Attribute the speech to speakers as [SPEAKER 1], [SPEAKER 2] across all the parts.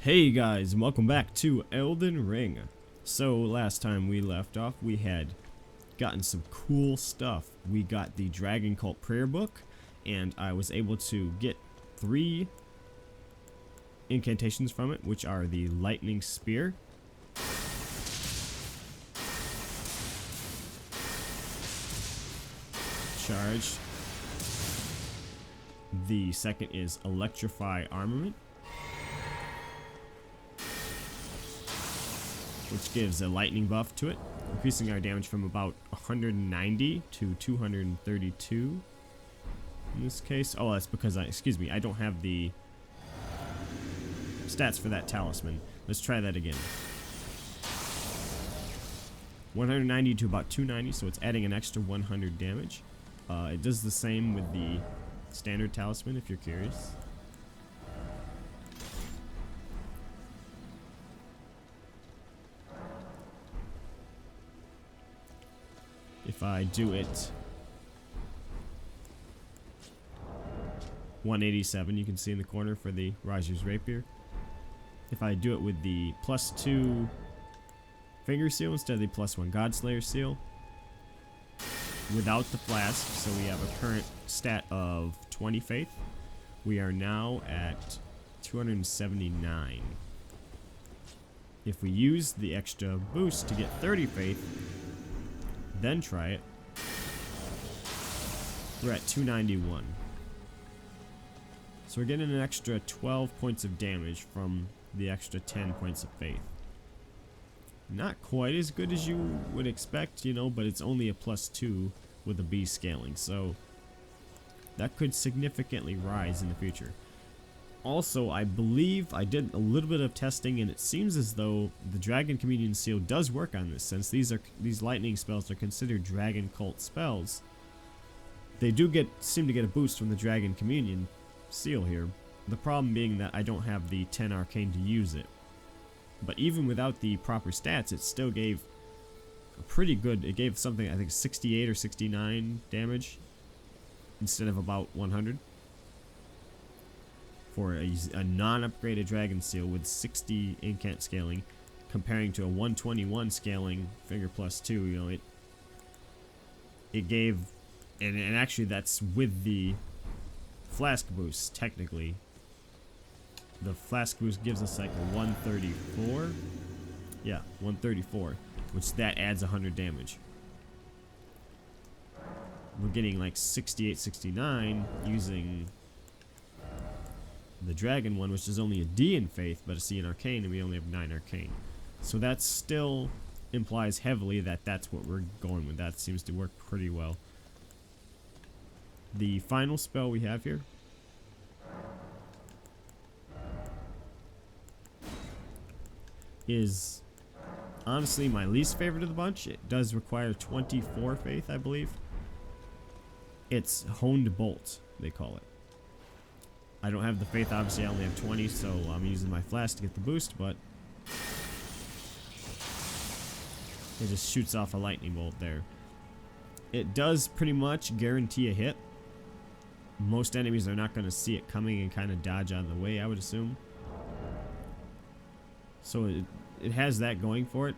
[SPEAKER 1] Hey guys, and welcome back to Elden Ring. So last time we left off, we had gotten some cool stuff. We got the Dragon Cult prayer book, and I was able to get 3 incantations from it, which are the lightning spear, charged. The second is electrify armament, which gives a lightning buff to it, increasing our damage from about 190 to 232 in this case. Oh, that's because I don't have the stats for that talisman. Let's try that again. 190 to about 290, so it's adding an extra 100 damage. It does the same with the standard talisman if you're curious. If I do it 187, you can see in the corner for the Riser's Rapier. If I do it with the +2 finger seal instead of the +1 Godslayer seal, without the flask, so we have a current stat of 20 faith. We are now at 279. If we use the extra boost to get 30 faith, then try it, we're at 291. So we're getting an extra 12 points of damage from the extra 10 points of faith. Not quite as good as you would expect, you know, but it's only a +2 with a B scaling, so that could significantly rise in the future. Also, I believe I did a little bit of testing, and it seems as though the Dragon Communion Seal does work on this, since these lightning spells are considered Dragon Cult spells. They do seem to get a boost from the Dragon Communion Seal here. The problem being that I don't have the 10 arcane to use it. But even without the proper stats, it still gave a pretty good. It gave something, I think, 68 or 69 damage instead of about 100. For a non-upgraded Dragon Seal with 60 incant scaling, comparing to a 121 scaling finger +2, you know, it gave, and actually that's with the flask boost. Technically, the flask boost gives us like a 134, yeah, 134, which that adds 100 damage. We're getting like 68, 69 using the dragon one, which is only a D in faith but a C in arcane, and we only have 9 arcane. So that still implies heavily that that's what we're going with. That seems to work pretty well. The final spell we have here is honestly my least favorite of the bunch. It does require 24 faith, I believe. It's Honed Bolt, they call it. I don't have the faith, obviously I only have 20, so I'm using my flask to get the boost, but it just shoots off a lightning bolt there. It does pretty much guarantee a hit. Most enemies are not going to see it coming and kind of dodge out of the way, I would assume. So it has that going for it.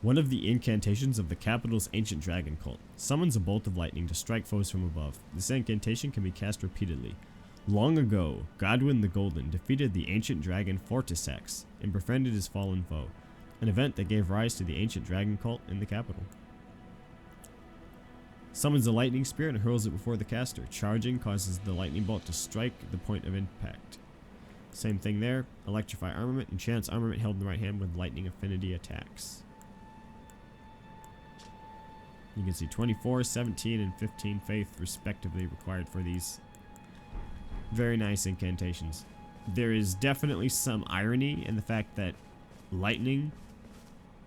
[SPEAKER 1] One of the incantations of the capital's ancient dragon cult summons a bolt of lightning to strike foes from above. This incantation can be cast repeatedly. Long ago, Godwyn the Golden defeated the ancient dragon Fortisax and befriended his fallen foe, an event that gave rise to the ancient dragon cult in the capital. Summons a lightning spear and hurls it before the caster. Charging causes the lightning bolt to strike the point of impact. Same thing there. Electrify armament. Enchants armament held in the right hand with lightning affinity attacks. You can see 24, 17, and 15 faith respectively required for these very nice incantations. There is definitely some irony in the fact that lightning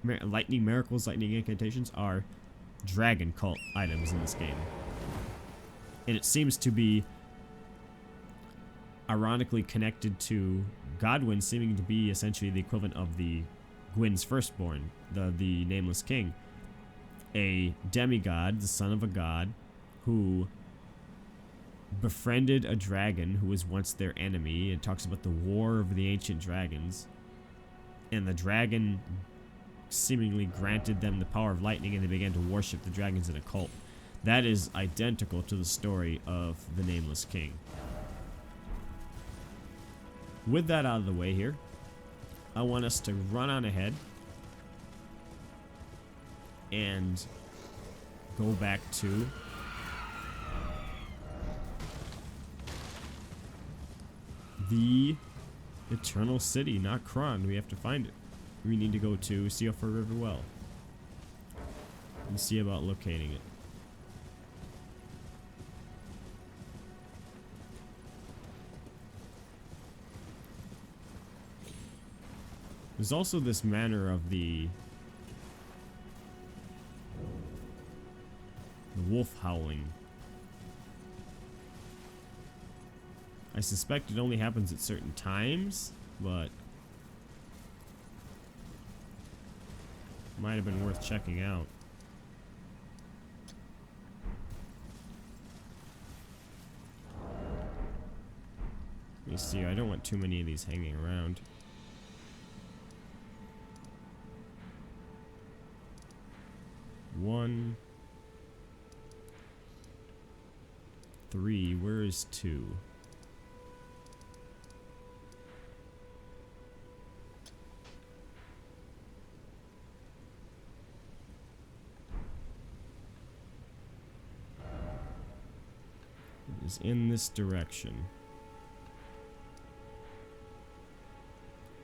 [SPEAKER 1] miracles, lightning incantations are dragon cult items in this game. And it seems to be ironically connected to Godwyn seeming to be essentially the equivalent of the Gwyn's firstborn, the nameless king. A demigod, the son of a god, who befriended a dragon who was once their enemy. It talks about the war of the ancient dragons. And the dragon seemingly granted them the power of lightning, and they began to worship the dragons in a cult. That is identical to the story of the Nameless King. With that out of the way here, I want us to run on ahead and go back to the Eternal City, Nokron. We have to find it. We need to go to Siofra River Well and see about locating it. There's also this manner of the wolf howling. I suspect it only happens at certain times, but might have been worth checking out. Let me see, I don't want too many of these hanging around. One, 3, where is 2? It is in this direction.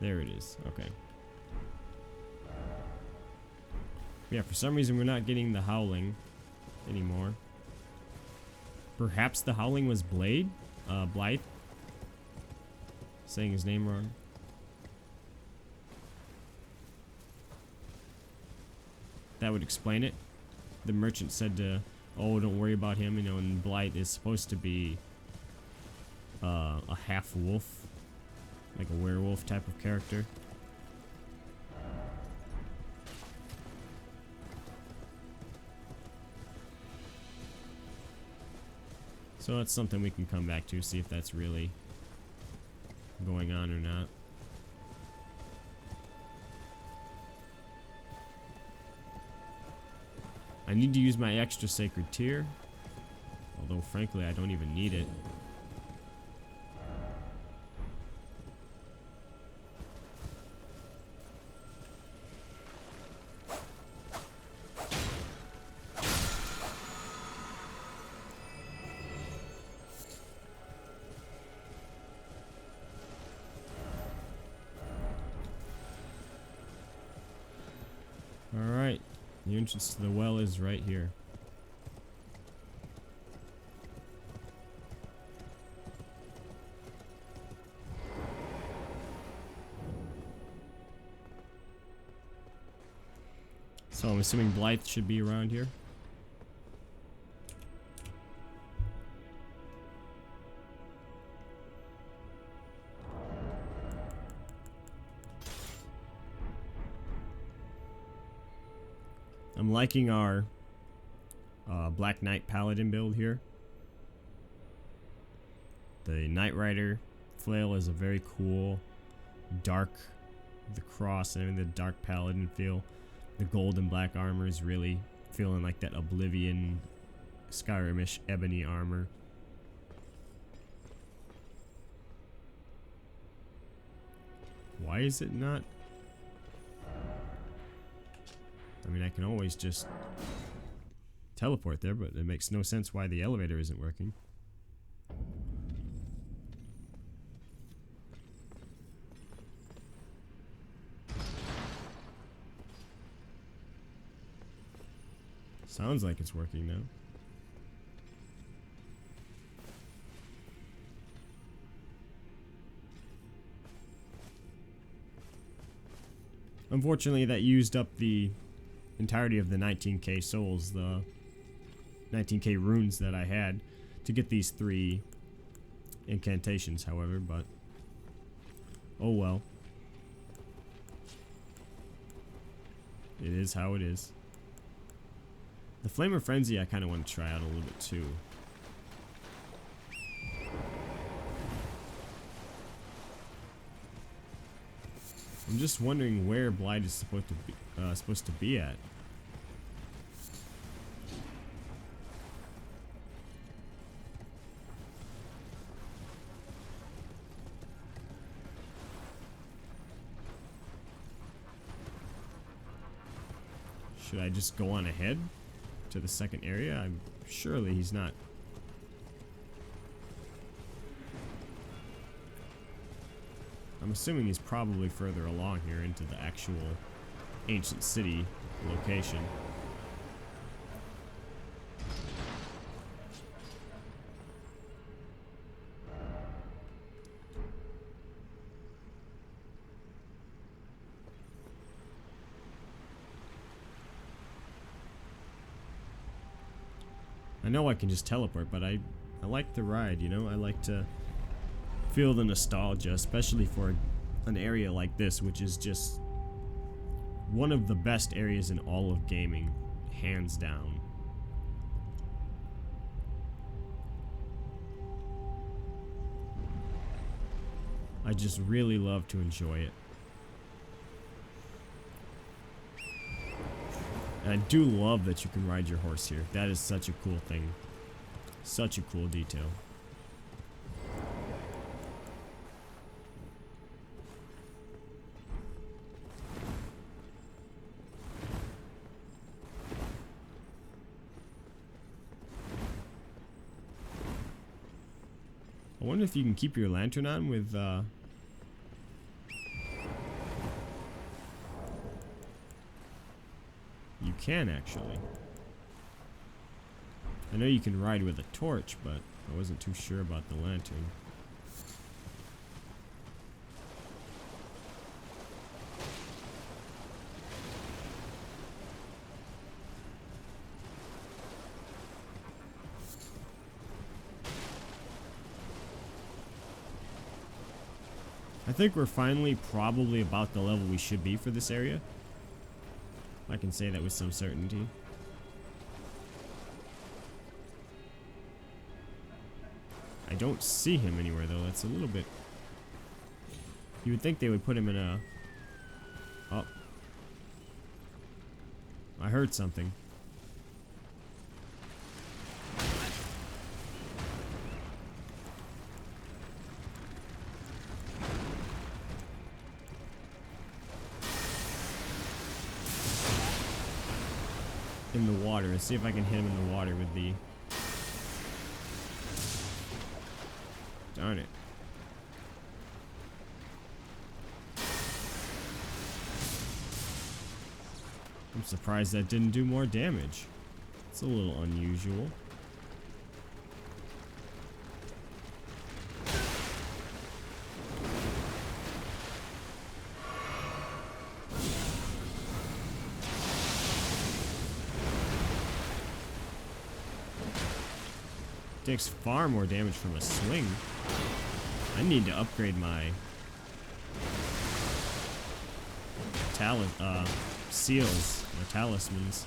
[SPEAKER 1] There it is, okay. Yeah, for some reason we're not getting the howling anymore. Perhaps the howling was Blythe? Saying his name wrong. That would explain it. The merchant said to, oh, don't worry about him, you know, and Blythe is supposed to be a half wolf, like a werewolf type of character. So that's something we can come back to, see if that's really going on or not. I need to use my extra sacred tier, although frankly I don't even need it. Alright, the entrance to the well is right here. So I'm assuming Blythe should be around here. I'm liking our Black Knight Paladin build here. The Knight Rider flail is a very cool dark, the cross and everything, the dark Paladin feel. The gold and black armor is really feeling like that Oblivion, Skyrimish ebony armor. Why is it not? I mean, I can always just teleport there, but it makes no sense why the elevator isn't working. Sounds like it's working now. Unfortunately, that used up the entirety of the 19k souls, the 19k runes that I had to get these 3 incantations, however, but oh well. It is how it is. The Flame of Frenzy I kind of want to try out a little bit too. I'm just wondering where Blight is supposed to be at. Should I just go on ahead to the second area? Surely he's not. I'm assuming he's probably further along here into the actual ancient city location. I know I can just teleport, but I like the ride, you know? I like to feel the nostalgia, especially for an area like this, which is just one of the best areas in all of gaming, hands down. I just really love to enjoy it. And I do love that you can ride your horse here. That is such a cool thing. Such a cool detail. I wonder if you can keep your lantern on with you can actually. I know you can ride with a torch, but I wasn't too sure about the lantern. I think we're finally probably about the level we should be for this area. I can say that with some certainty. I don't see him anywhere though. That's a little bit... You would think they would put him in a... Oh. I heard something. In the water. Let's see if I can hit him in the water with the... Darn it. I'm surprised that didn't do more damage. It's a little unusual. Takes far more damage from a swing. I need to upgrade my seals, or talismans.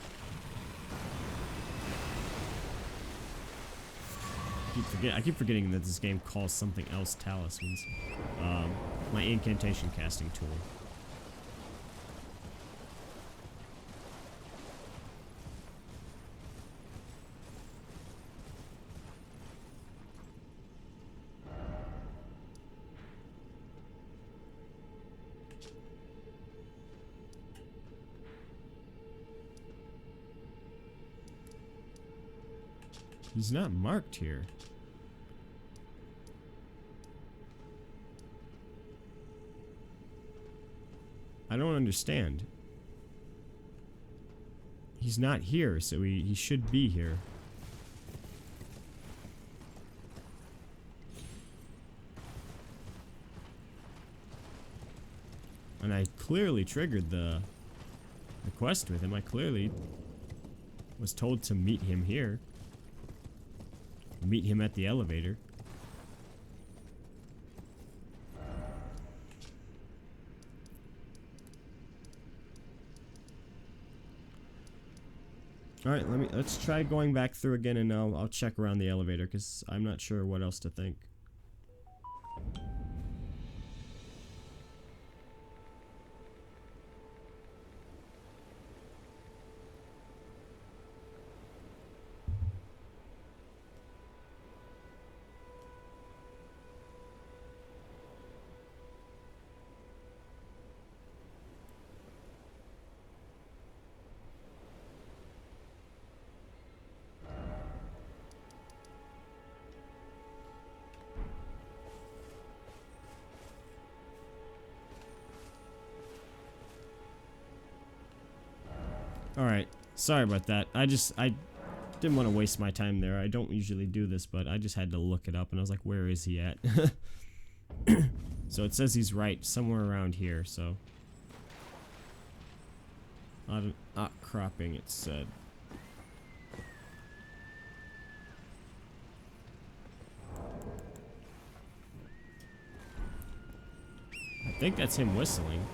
[SPEAKER 1] I keep forgetting that this game calls something else talismans. My incantation casting tool. He's not marked here. I don't understand. He's not here, so he should be here. And I clearly triggered the quest with him. I clearly was told to meet him here. Meet him at the elevator. All right, let's try going back through again, and I'll check around the elevator because I'm not sure what else to think. Alright, sorry about that. I didn't want to waste my time there. I don't usually do this, but I just had to look it up, and I was like, where is he at? So it says he's right somewhere around here, so. Outcropping, it said. I think that's him whistling.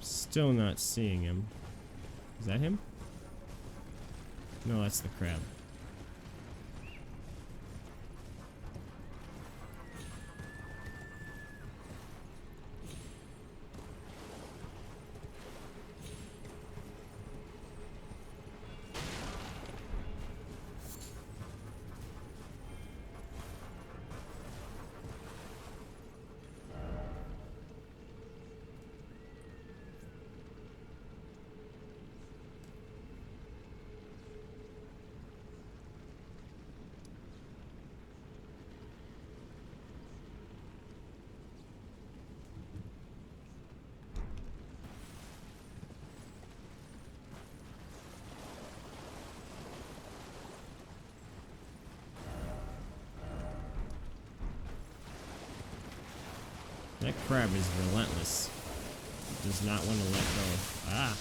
[SPEAKER 1] Still not seeing him. Is that him? No, that's the crab. That crab is relentless. Does not want to let go. Ah.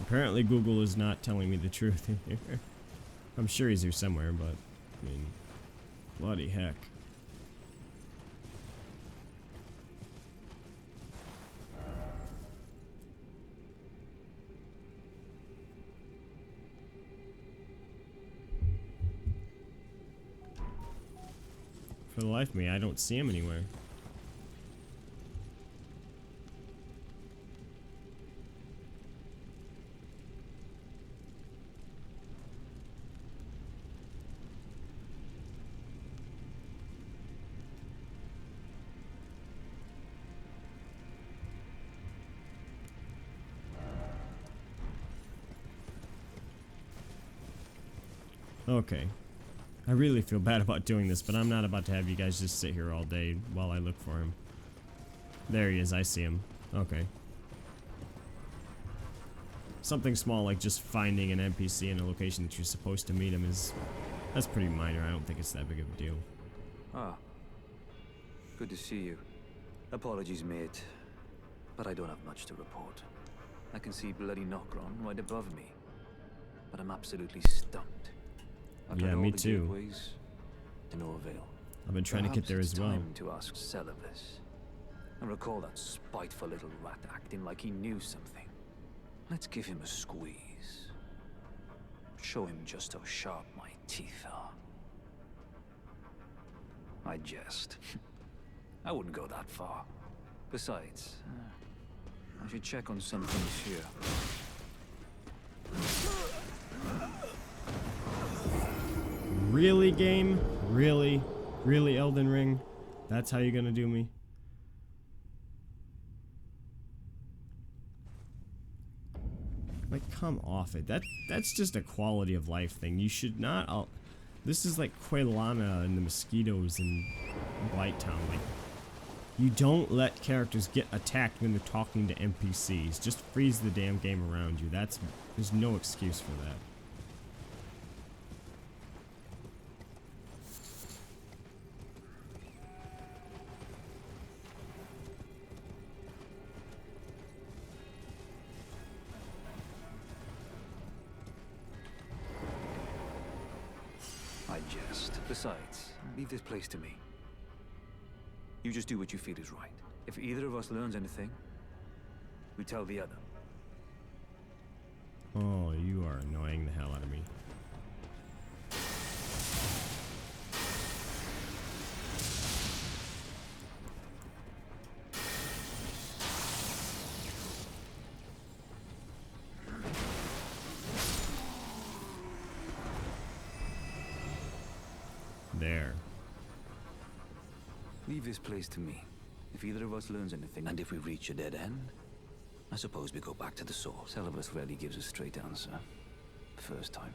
[SPEAKER 1] Apparently Google is not telling me the truth in here. I'm sure he's here somewhere, but I mean, bloody heck. For the life of me, I don't see him anywhere. Okay. I really feel bad about doing this, but I'm not about to have you guys just sit here all day while I look for him. There he is, I see him. Okay. Something small like just finding an NPC in a location that you're supposed to meet him that's pretty minor. I don't think it's that big of a deal.
[SPEAKER 2] Ah. Good to see you. Apologies, mate. But I don't have much to report. I can see bloody Nokron right above me, but I'm absolutely stumped. I've
[SPEAKER 1] Yeah,
[SPEAKER 2] tried all
[SPEAKER 1] me
[SPEAKER 2] the
[SPEAKER 1] too.
[SPEAKER 2] gateways, to no avail.
[SPEAKER 1] I've been trying to get there
[SPEAKER 2] Perhaps
[SPEAKER 1] as
[SPEAKER 2] it's
[SPEAKER 1] well.
[SPEAKER 2] time to ask Celevis. I recall that spiteful little rat acting like he knew something. Let's give him a squeeze. Show him just how sharp my teeth are. I jest. I wouldn't go that far. Besides, I should check on some things here.
[SPEAKER 1] Really, game? Really? Really, Elden Ring? That's how you're gonna do me? Like, come off it. That's just a quality of life thing. You should not... This is like Quelana and the mosquitoes in Blighttown. Like, you don't let characters get attacked when they're talking to NPCs. Just freeze the damn game around you. There's no excuse for that.
[SPEAKER 2] I jest. Besides, leave this place to me. You just do what you feel is right. If either of us learns anything, we tell the other.
[SPEAKER 1] Oh, you are annoying the hell out of me. There.
[SPEAKER 2] Leave this place to me. If either of us learns anything, and if we reach a dead end, I suppose we go back to the source. Celevis rarely gives a straight answer. First time.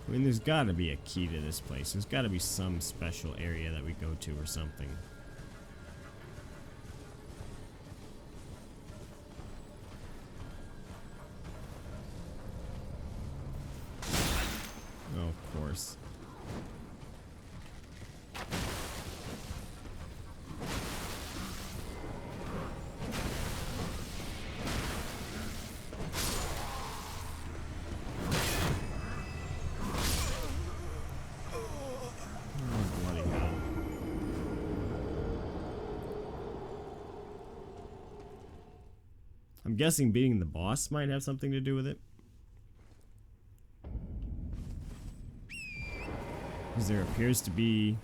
[SPEAKER 1] I mean, there's gotta be a key to this place. There's gotta be some special area that we go to or something. Oh, of course. I'm guessing beating the boss might have something to do with it. Because there appears to be...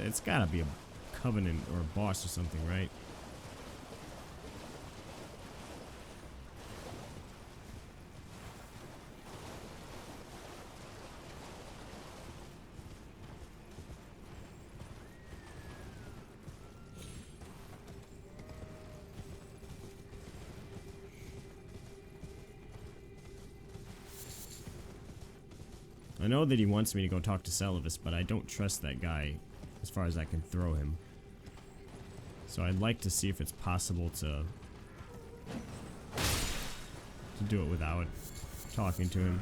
[SPEAKER 1] It's gotta be a covenant or a boss or something, right? I know that he wants me to go talk to Celevis, but I don't trust that guy as far as I can throw him. So I'd like to see if it's possible to do it without talking to him.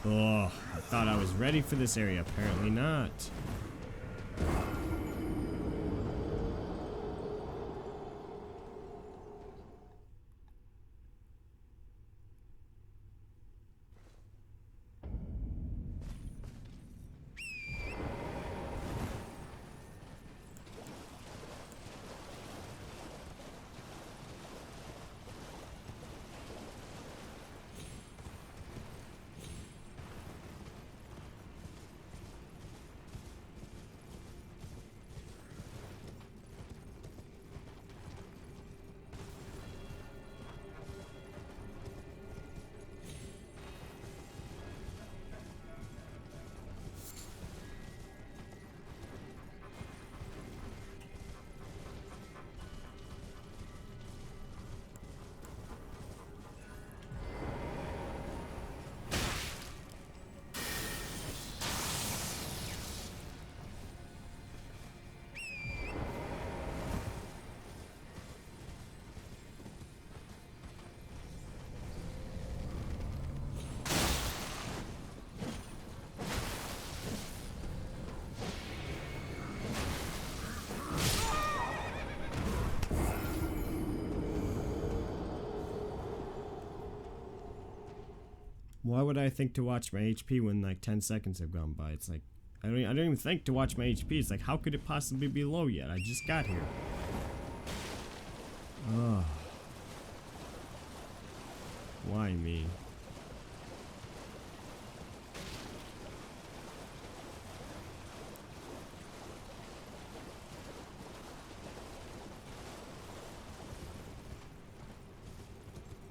[SPEAKER 1] Oh, I thought I was ready for this area. Apparently not. Why would I think to watch my HP when like 10 seconds have gone by? It's like, I don't even think to watch my HP. It's like, how could it possibly be low yet? I just got here. Oh. Why me?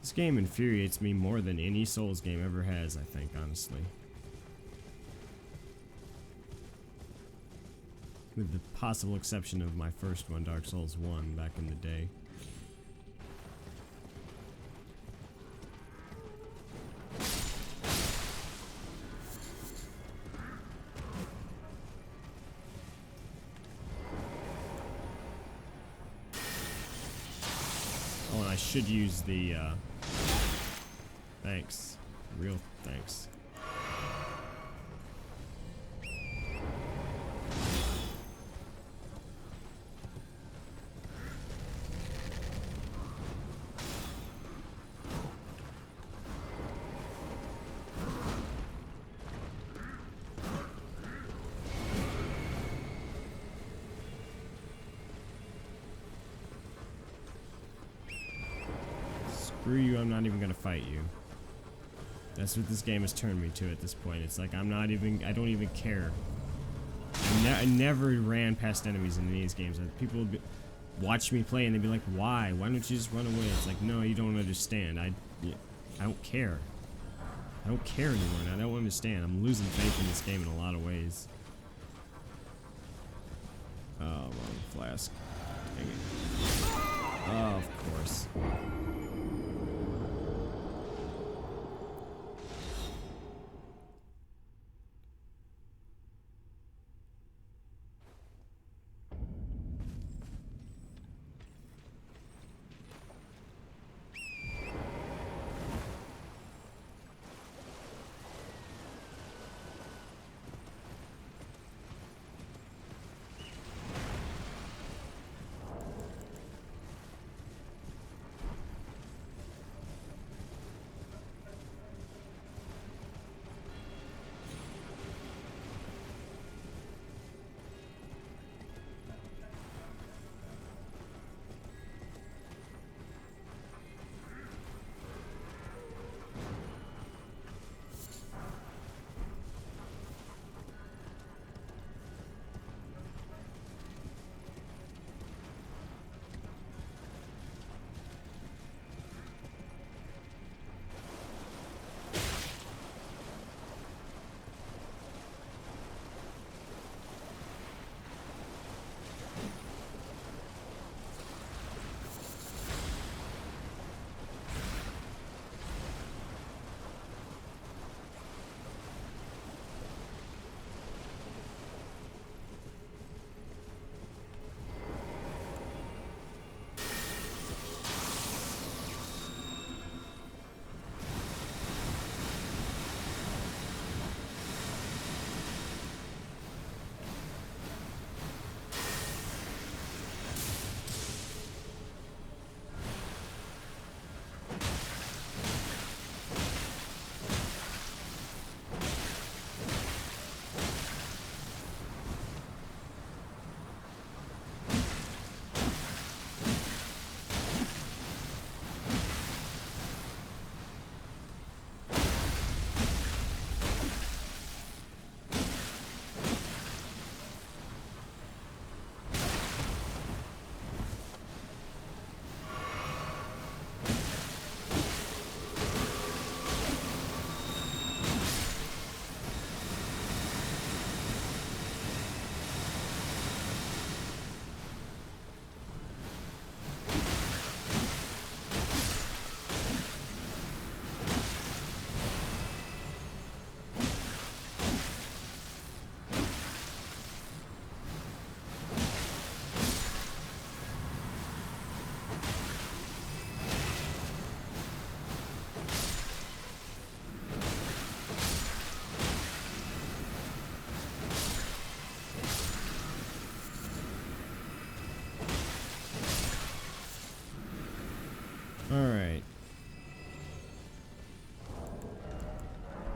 [SPEAKER 1] This game infuriates me more than any Souls game ever has, I think, honestly. With the possible exception of my first one, Dark Souls 1, back in the day. Oh, and I should use the, thanks. Real thanks. Screw you, I'm not even gonna fight you. That's what this game has turned me to at this point. It's like, I don't even care. I never ran past enemies in these games. People would watch me play and they'd be like, why? Why don't you just run away? It's like, no, you don't understand. I don't care. I don't care anymore, and I don't understand. I'm losing faith in this game in a lot of ways. Oh, wrong flask. Dang it. Oh, of course.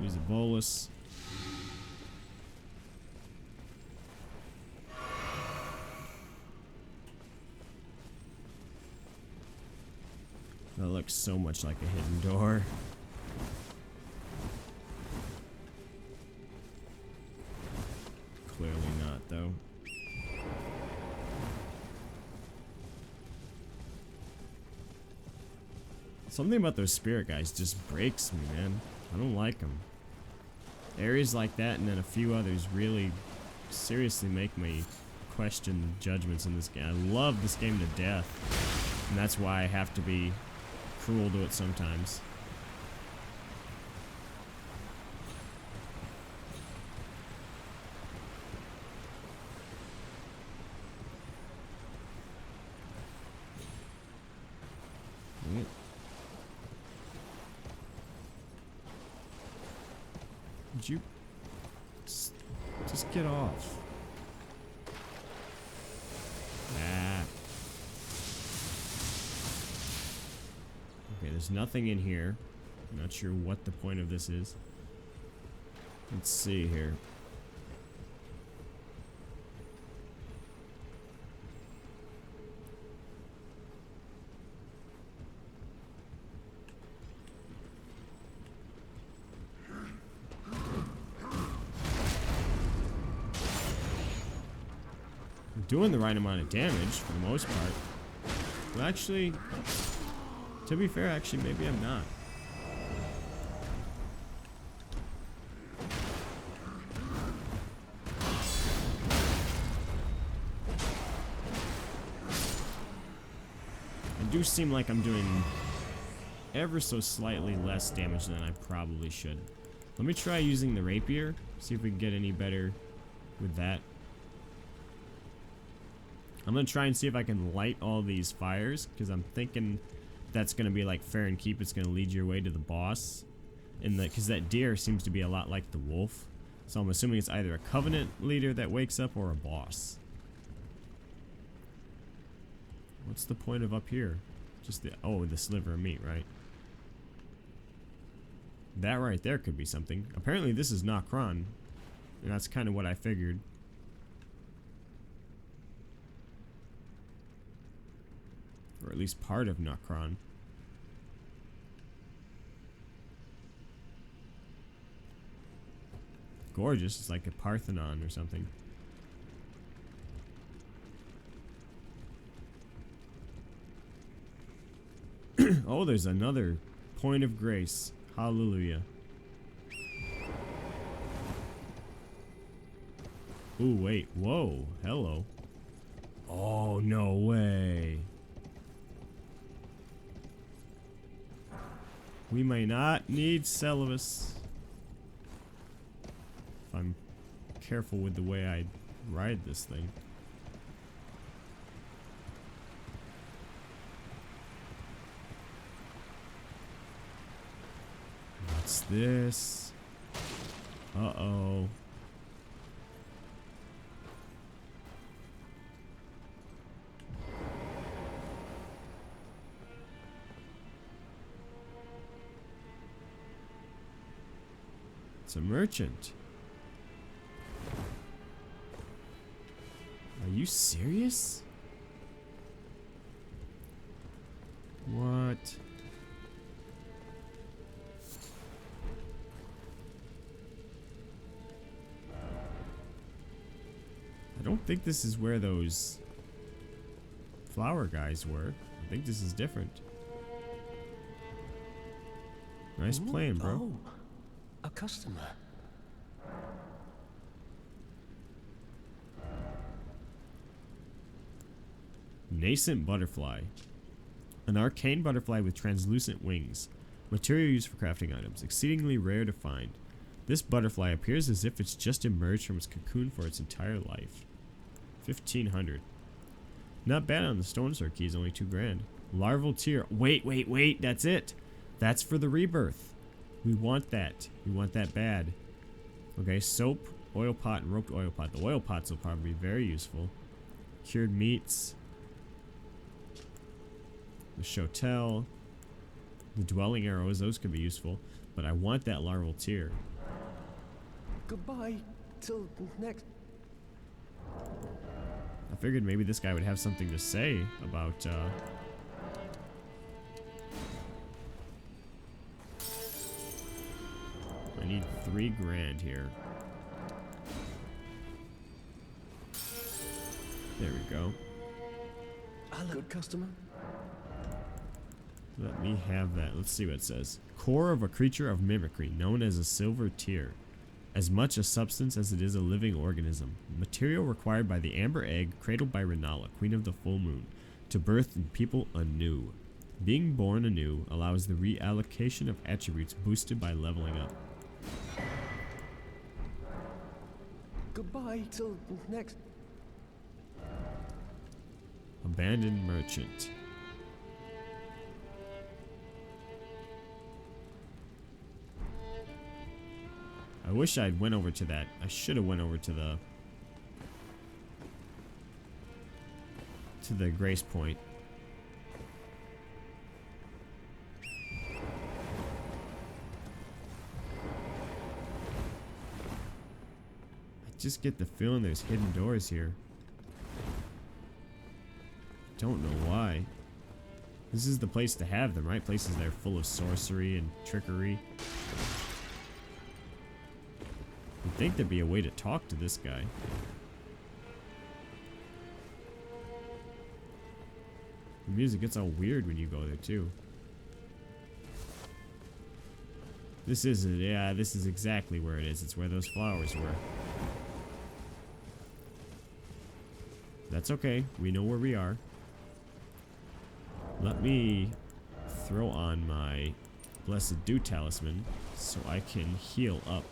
[SPEAKER 1] Use a bolus. That looks so much like a hidden door. Clearly not, though. Something about those spirit guys just breaks me, man. I don't like them. Areas like that and then a few others really seriously make me question the judgments in this game. I love this game to death, and that's why I have to be cruel to it sometimes. Would you just get off? Ah. Okay, there's nothing in here. I'm not sure what the point of this is. Let's see here. Doing the right amount of damage for the most part. But actually, to be fair, actually, maybe I'm not. I do seem like I'm doing ever so slightly less damage than I probably should. Let me try using the rapier, see if we can get any better with that. I'm gonna try and see if I can light all these fires, because I'm thinking that's gonna be like fair and keep. It's gonna lead your way to the boss, and because that deer seems to be a lot like the wolf, so I'm assuming it's either a covenant leader that wakes up or a boss. What's the point of up here? Just the the sliver of meat, right? That right there could be something. Apparently this is Nokron, and that's kind of what I figured. Or at least part of Nokron. Gorgeous. It's like a Parthenon or something. Oh, there's another point of grace. Hallelujah. Ooh, wait. Whoa. Hello. Oh, no way. We may not need Celibus. If I'm careful with the way I ride this thing. What's this? Uh-oh. It's a merchant. Are you serious? What? I don't think this is where those flower guys were. I think this is different. Nice playing, bro.
[SPEAKER 3] Oh, a customer.
[SPEAKER 1] Nascent butterfly. An arcane butterfly with translucent wings. Material used for crafting items. Exceedingly rare to find. This butterfly appears as if it's just emerged from its cocoon for its entire life. 1500. Not bad on the stone sword keys, only 2 grand. Larval tear. Wait. That's it. That's for the rebirth. We want that. We want that bad. Okay, soap, oil pot, and roped oil pot. The oil pots will probably be very useful. Cured meats. The shotel. The dwelling arrows, those could be useful. But I want that larval tear.
[SPEAKER 3] Goodbye till next.
[SPEAKER 1] I figured maybe this guy would have something to say about, I need 3 grand here. There we go.
[SPEAKER 3] Hello, good customer.
[SPEAKER 1] Let me have that. Let's see what it says. Core of a creature of mimicry, known as a silver tear. As much a substance as it is a living organism. Material required by the amber egg, cradled by Renala, queen of the full moon, to birth people anew. Being born anew allows the reallocation of attributes boosted by leveling up.
[SPEAKER 3] Goodbye till next.
[SPEAKER 1] Abandoned merchant. I wish I'd went over to that. I should have went over to the grace point. I just get the feeling there's hidden doors here. Don't know why. This is the place to have them, right? Places that are full of sorcery and trickery. You'd think there'd be a way to talk to this guy. The music gets all weird when you go there too. This is it. Yeah, this is exactly where it is. It's where those flowers were. That's okay. We know where we are. Let me throw on my Blessed Dew Talisman so I can heal up.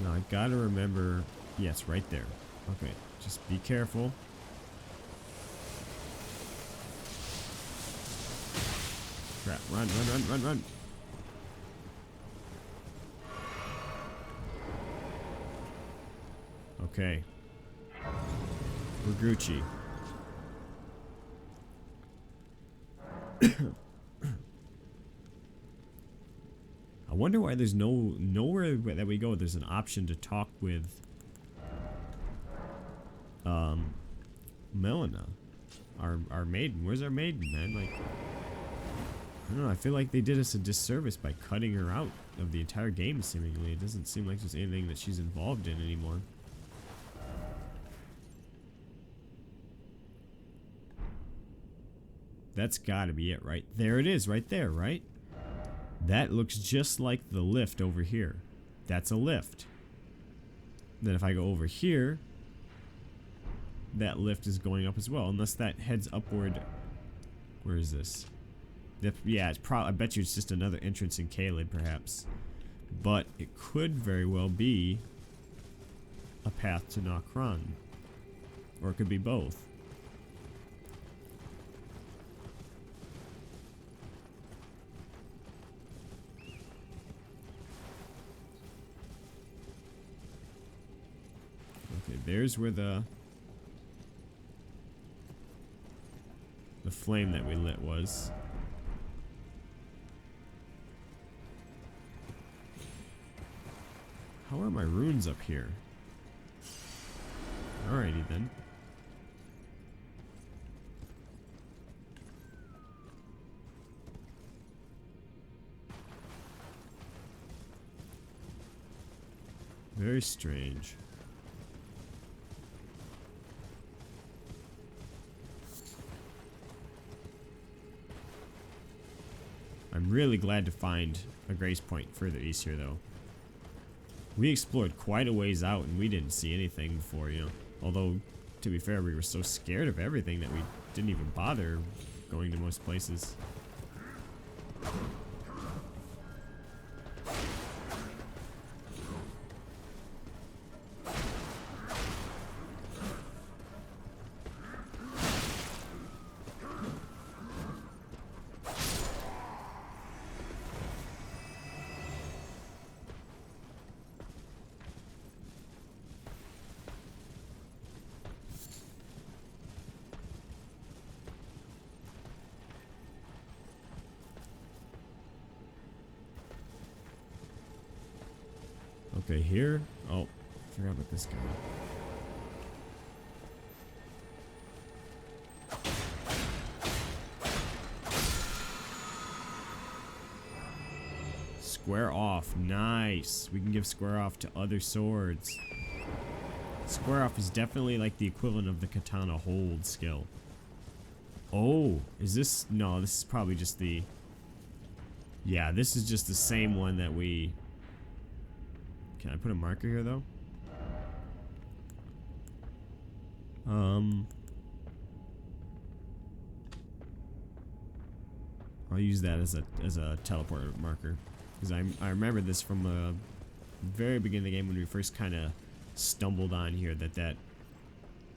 [SPEAKER 1] Now I gotta remember. Yeah, it's right there. Okay, just be careful. Crap, run, run, run, run, run. Okay. We're Gucci. I wonder why there's nowhere that we go there's an option to talk with Melina, our maiden. Where's our maiden, man? Like, I don't know, I feel like they did us a disservice by cutting her out of the entire game seemingly. It doesn't seem like there's anything that she's involved in anymore. That's gotta be it, right? There it is, right there, right? That looks just like the lift over here. That's a lift. Then if I go over here, that lift is going up as well, unless that heads upward. Where is this? Yeah, it's probably. I bet you it's just another entrance in Caelid, perhaps. But it could very well be a path to Nokron, or it could be both. Okay, there's where the flame that we lit was. How are my runes up here? Alrighty then. Very strange. I'm really glad to find a grace point further east here, though. We explored quite a ways out and we didn't see anything before, you know. Although, to be fair, we were so scared of everything that we didn't even bother going to most places. Okay, here. Oh, forgot about this guy. Square off. Nice. We can give square off to other swords. Square off is definitely like the equivalent of the katana hold skill. Oh, is this? No, this is probably just the... Yeah, this is just the same one that we... Can I put a marker here, though? I'll use that as a teleport marker. Because I remember this from the very beginning of the game when we first kind of stumbled on here, that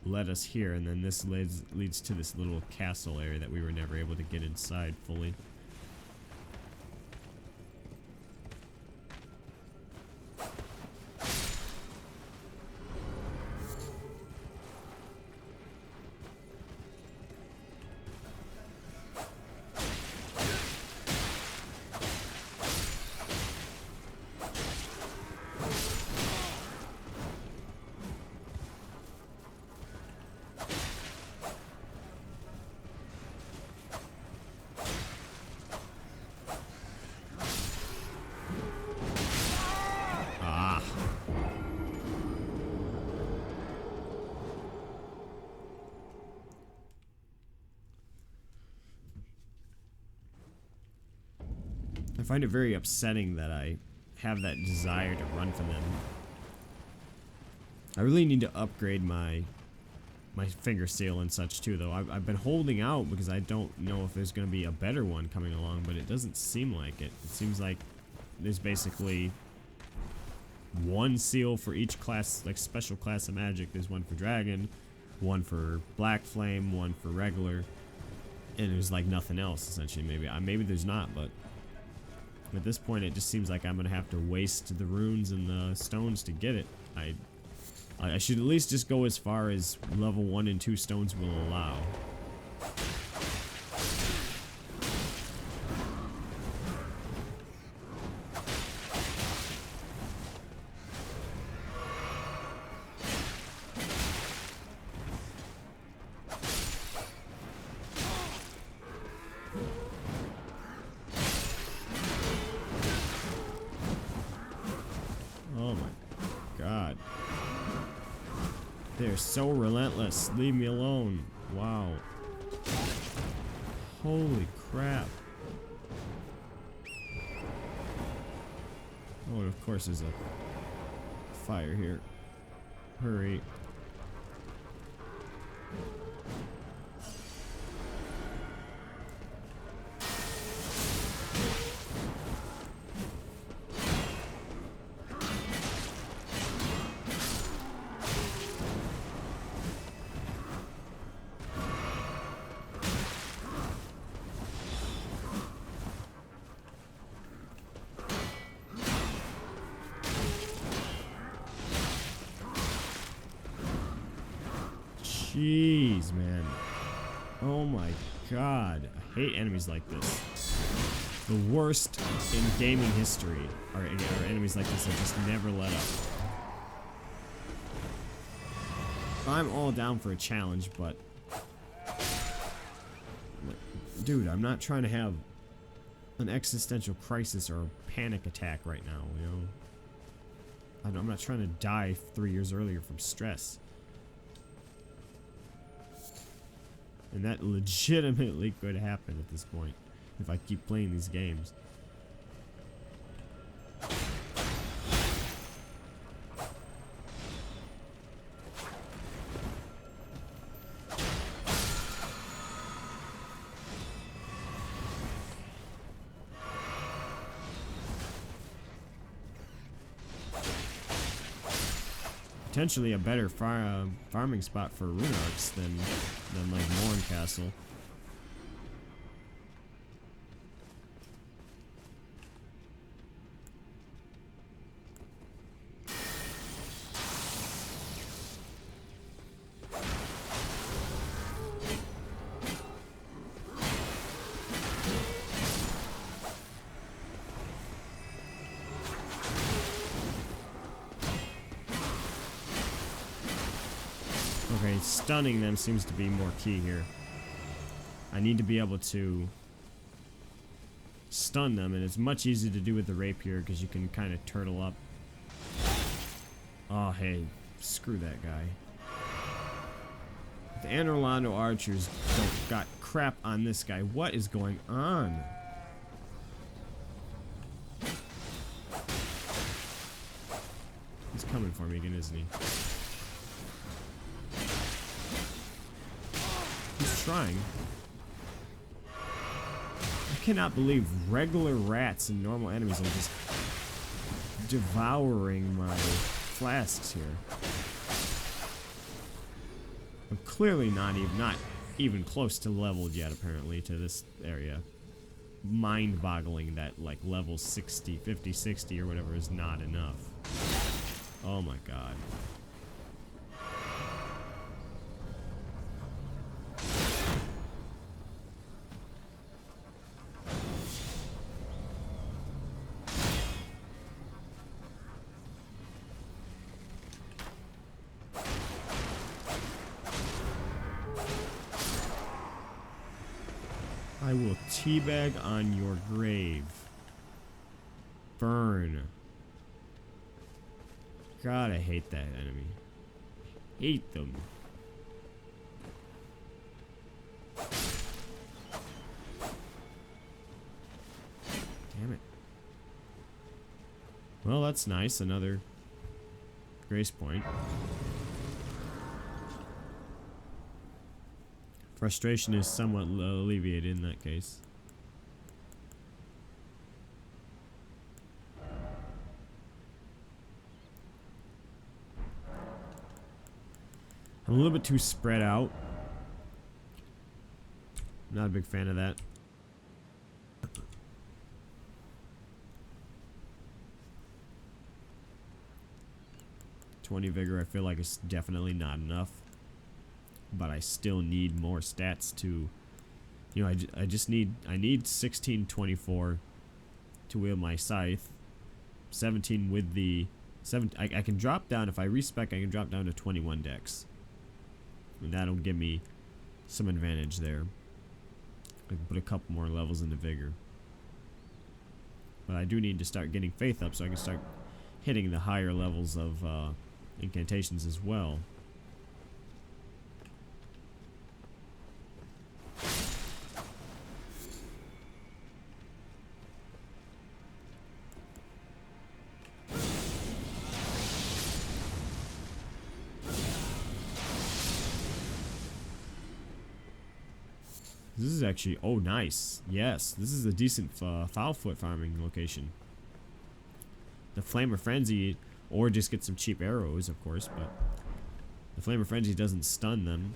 [SPEAKER 1] led us here, and then this leads to this little castle area that we were never able to get inside fully. I find it very upsetting that I have that desire to run from them. I really need to upgrade my finger seal and such too, though. I've been holding out because I don't know if there's going to be a better one coming along, but it doesn't seem like it. It seems like there's basically one seal for each class, like special class of magic. There's one for dragon, one for black flame, one for regular, and there's like nothing else essentially. Maybe there's not, but at this point it just seems like I'm gonna have to waste the runes and the stones to get it. I should at least just go as far as level 1 and 2 stones will allow. Oh my god. They're so relentless. Leave me alone. Wow. Holy crap. Oh, and of course there's a fire here. Hurry. Jeez, man. Oh my god. I hate enemies like this. The worst in gaming history are enemies like this that just never let up. I'm all down for a challenge, but... Dude, I'm not trying to have an existential crisis or a panic attack right now, you know? I'm not trying to die 3 years earlier from stress. And that legitimately could happen at this point if I keep playing these games. Potentially a better farming spot for rune arcs than like Morn Castle. Okay, stunning them seems to be more key here. I need to be able to stun them, and it's much easier to do with the rapier because you can kind of turtle up. Oh, hey, screw that guy. The Anorlando archers don't got crap on this guy. What is going on? He's coming for me again, isn't he? He's trying. I cannot believe regular rats and normal enemies are just devouring my flasks here. I'm clearly not even close to leveled yet, apparently, to this area. Mind-boggling that, like, level 60, 50, 60 or whatever is not enough. Oh my god. I will teabag on your grave. Burn. God, I hate that enemy. Hate them. Damn it. Well, that's nice. Another grace point. Frustration is somewhat alleviated in that case. I'm a little bit too spread out. Not a big fan of that. .20 vigor I feel like it's definitely not enough. But I still need more stats to, you know, I need 1624 to wield my scythe. 17 with the I can drop down, if I respec, I can drop down to 21 dex. And that'll give me some advantage there. I can put a couple more levels into vigor. But I do need to start getting faith up so I can start hitting the higher levels of incantations as well. This is actually, oh nice, yes, this is a decent foul-foot farming location. The Flame of Frenzy, or just get some cheap arrows, of course, but the Flame of Frenzy doesn't stun them.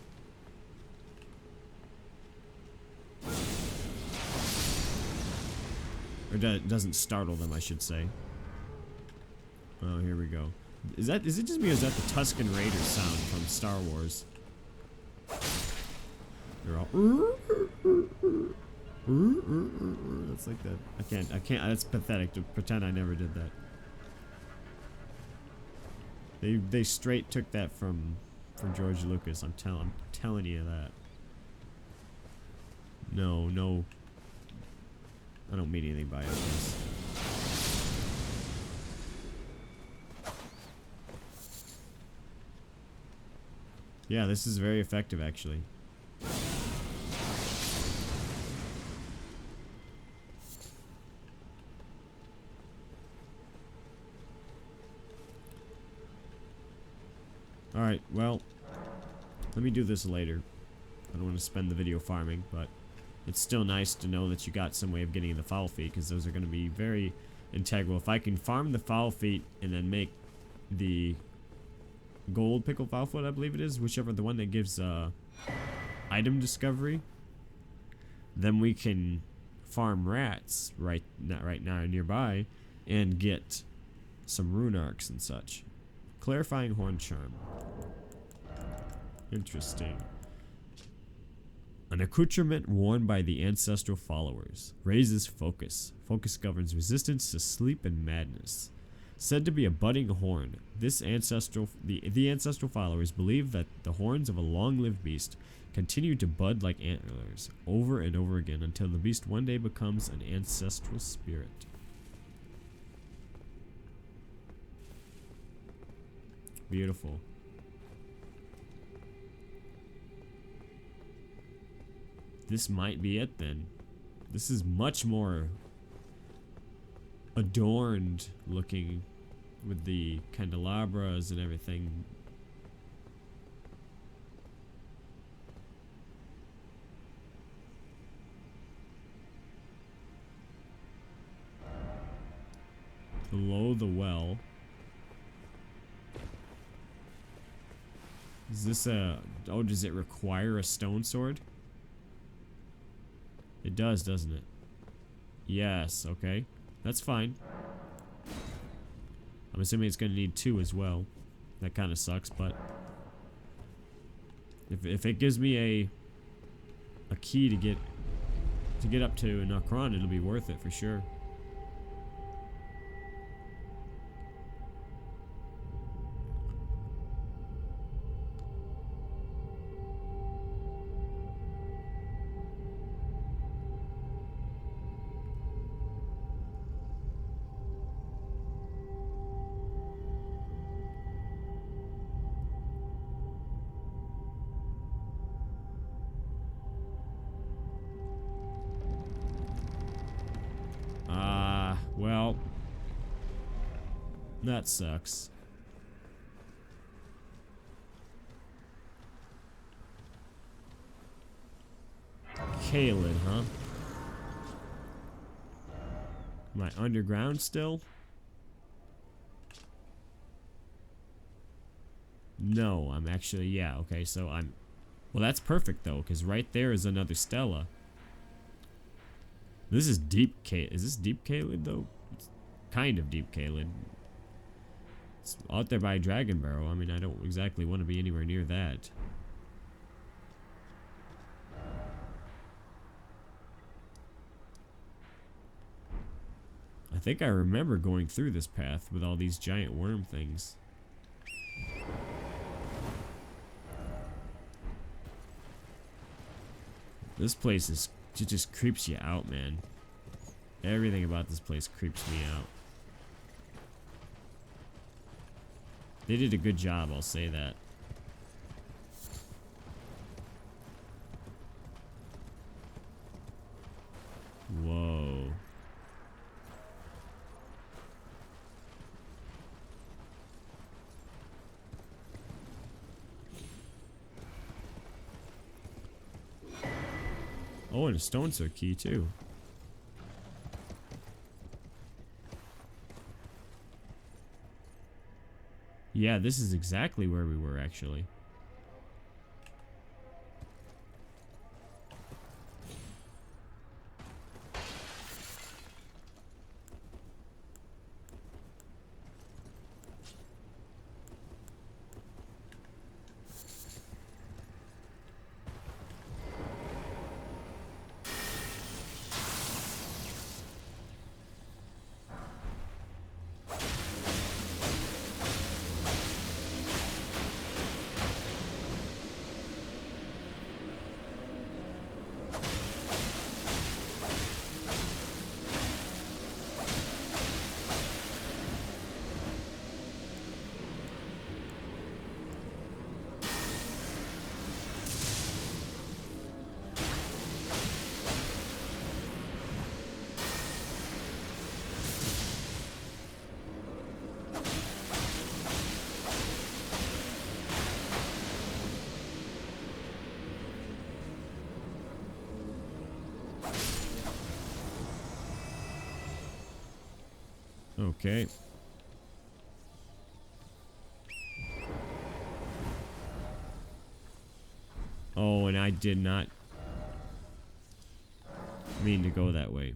[SPEAKER 1] Or doesn't startle them, I should say. Oh, here we go. Is it just me, or is that the Tusken Raider sound from Star Wars? They're all that's like that. I can't, that's pathetic to pretend I never did that. They straight took that from George Lucas. I'm telling you that. No. I don't mean anything by it. Yeah, this is very effective actually. Alright, well, let me do this later. I don't want to spend the video farming, but it's still nice to know that you got some way of getting the foul feet, because those are going to be very integral. If I can farm the foul feet and then make the gold pickle foul foot, I believe it is, whichever the one that gives item discovery, then we can farm rats right now nearby and get some rune arcs and such. Clarifying Horn Charm. Interesting. An accoutrement worn by the ancestral followers. Raises focus. Focus governs resistance to sleep and madness. Said to be a budding horn, the ancestral followers believe that the horns of a long-lived beast continue to bud like antlers over and over again until the beast one day becomes an ancestral spirit. Beautiful. This might be it then. This is much more adorned looking with the candelabras and everything. Below the well. Is this a... Oh, does it require a stone sword? It does, doesn't it? Yes, okay. That's fine. I'm assuming it's gonna need 2 as well. That kind of sucks, but... If it gives me a key to get up to Nokron, it'll be worth it for sure. Well, that sucks. Caelid, huh? Am I underground still? No, I'm actually, yeah, okay, so I'm... Well, that's perfect, though, because right there is another Stella. This is deep Caelid. Is this deep Caelid, though? It's kind of deep Caelid. It's out there by Dragon Barrow. I mean, I don't exactly want to be anywhere near that. I think I remember going through this path with all these giant worm things. This place is... It just creeps you out, man. Everything about this place creeps me out. They did a good job, I'll say that. Whoa. Oh, and a stone sword key too. Yeah, this is exactly where we were actually. Okay. Oh, and I did not mean to go that way.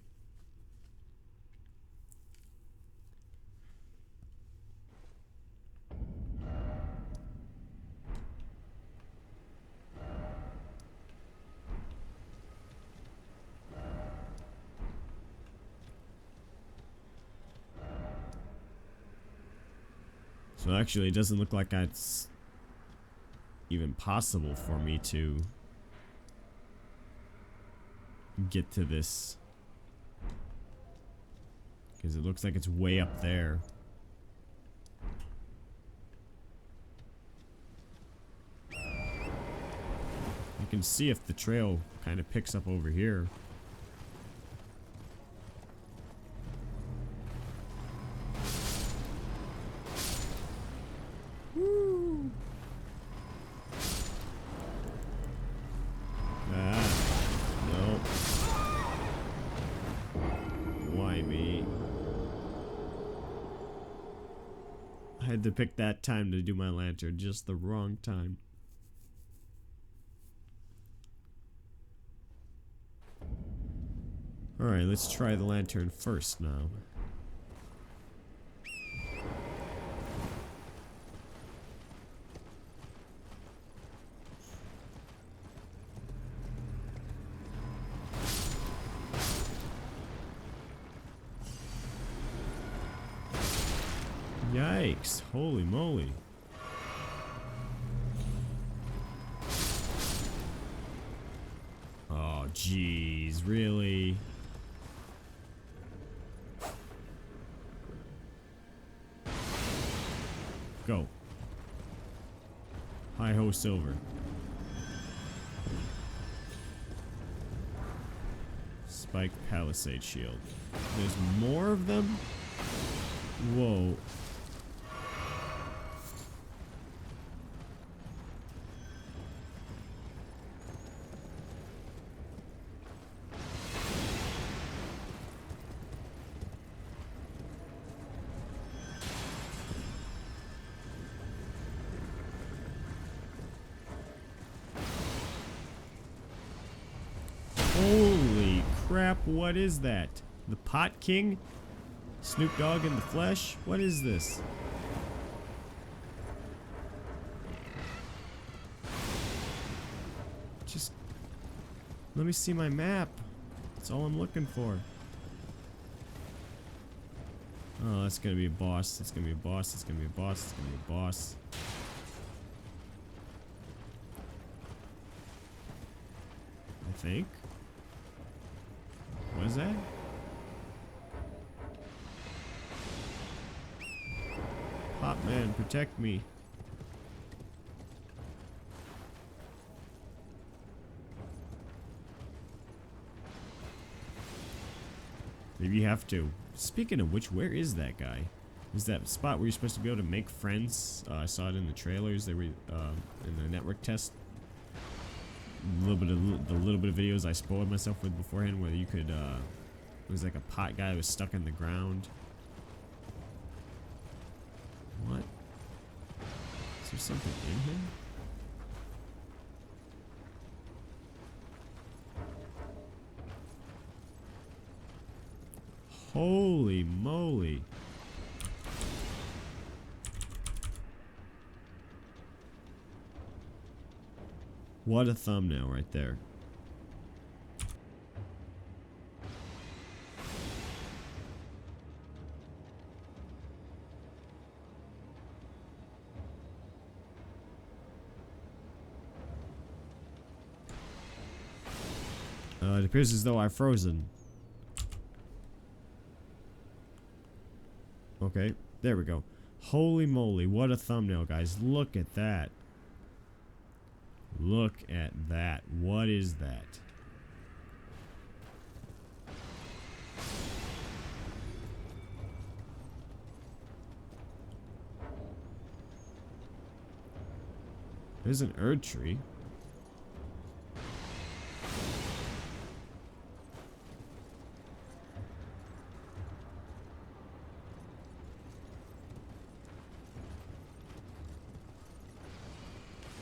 [SPEAKER 1] So actually, it doesn't look like it's even possible for me to get to this. Because it looks like it's way up there. You can see if the trail kind of picks up over here. Woo! No. Why me? I had to pick that time to do my lantern, just the wrong time. Alright, let's try the lantern first now. Yikes, holy moly. Oh, jeez, really? Go. Hi-ho, silver. Spike palisade shield. There's more of them? Whoa. Holy crap, what is that? The Pot King? Snoop Dogg in the flesh? What is this? Just let me see my map. That's all I'm looking for. Oh, that's gonna be a boss. That's gonna be a boss. That's gonna be a boss. That's gonna be a boss. I think. What is that? Hot man, protect me. Maybe you have to. Speaking of which, where is that guy? Is that spot where you're supposed to be able to make friends? I saw it in the trailers. They were in the network test. The little bit of videos I spoiled myself with beforehand, where you could. It was like a pot guy who was stuck in the ground. What? Is there something in him? Holy moly. What a thumbnail right there. It appears as though I've frozen. Okay, there we go. Holy moly, what a thumbnail, guys. Look at that. Look at that. What is that? There's an Erd tree.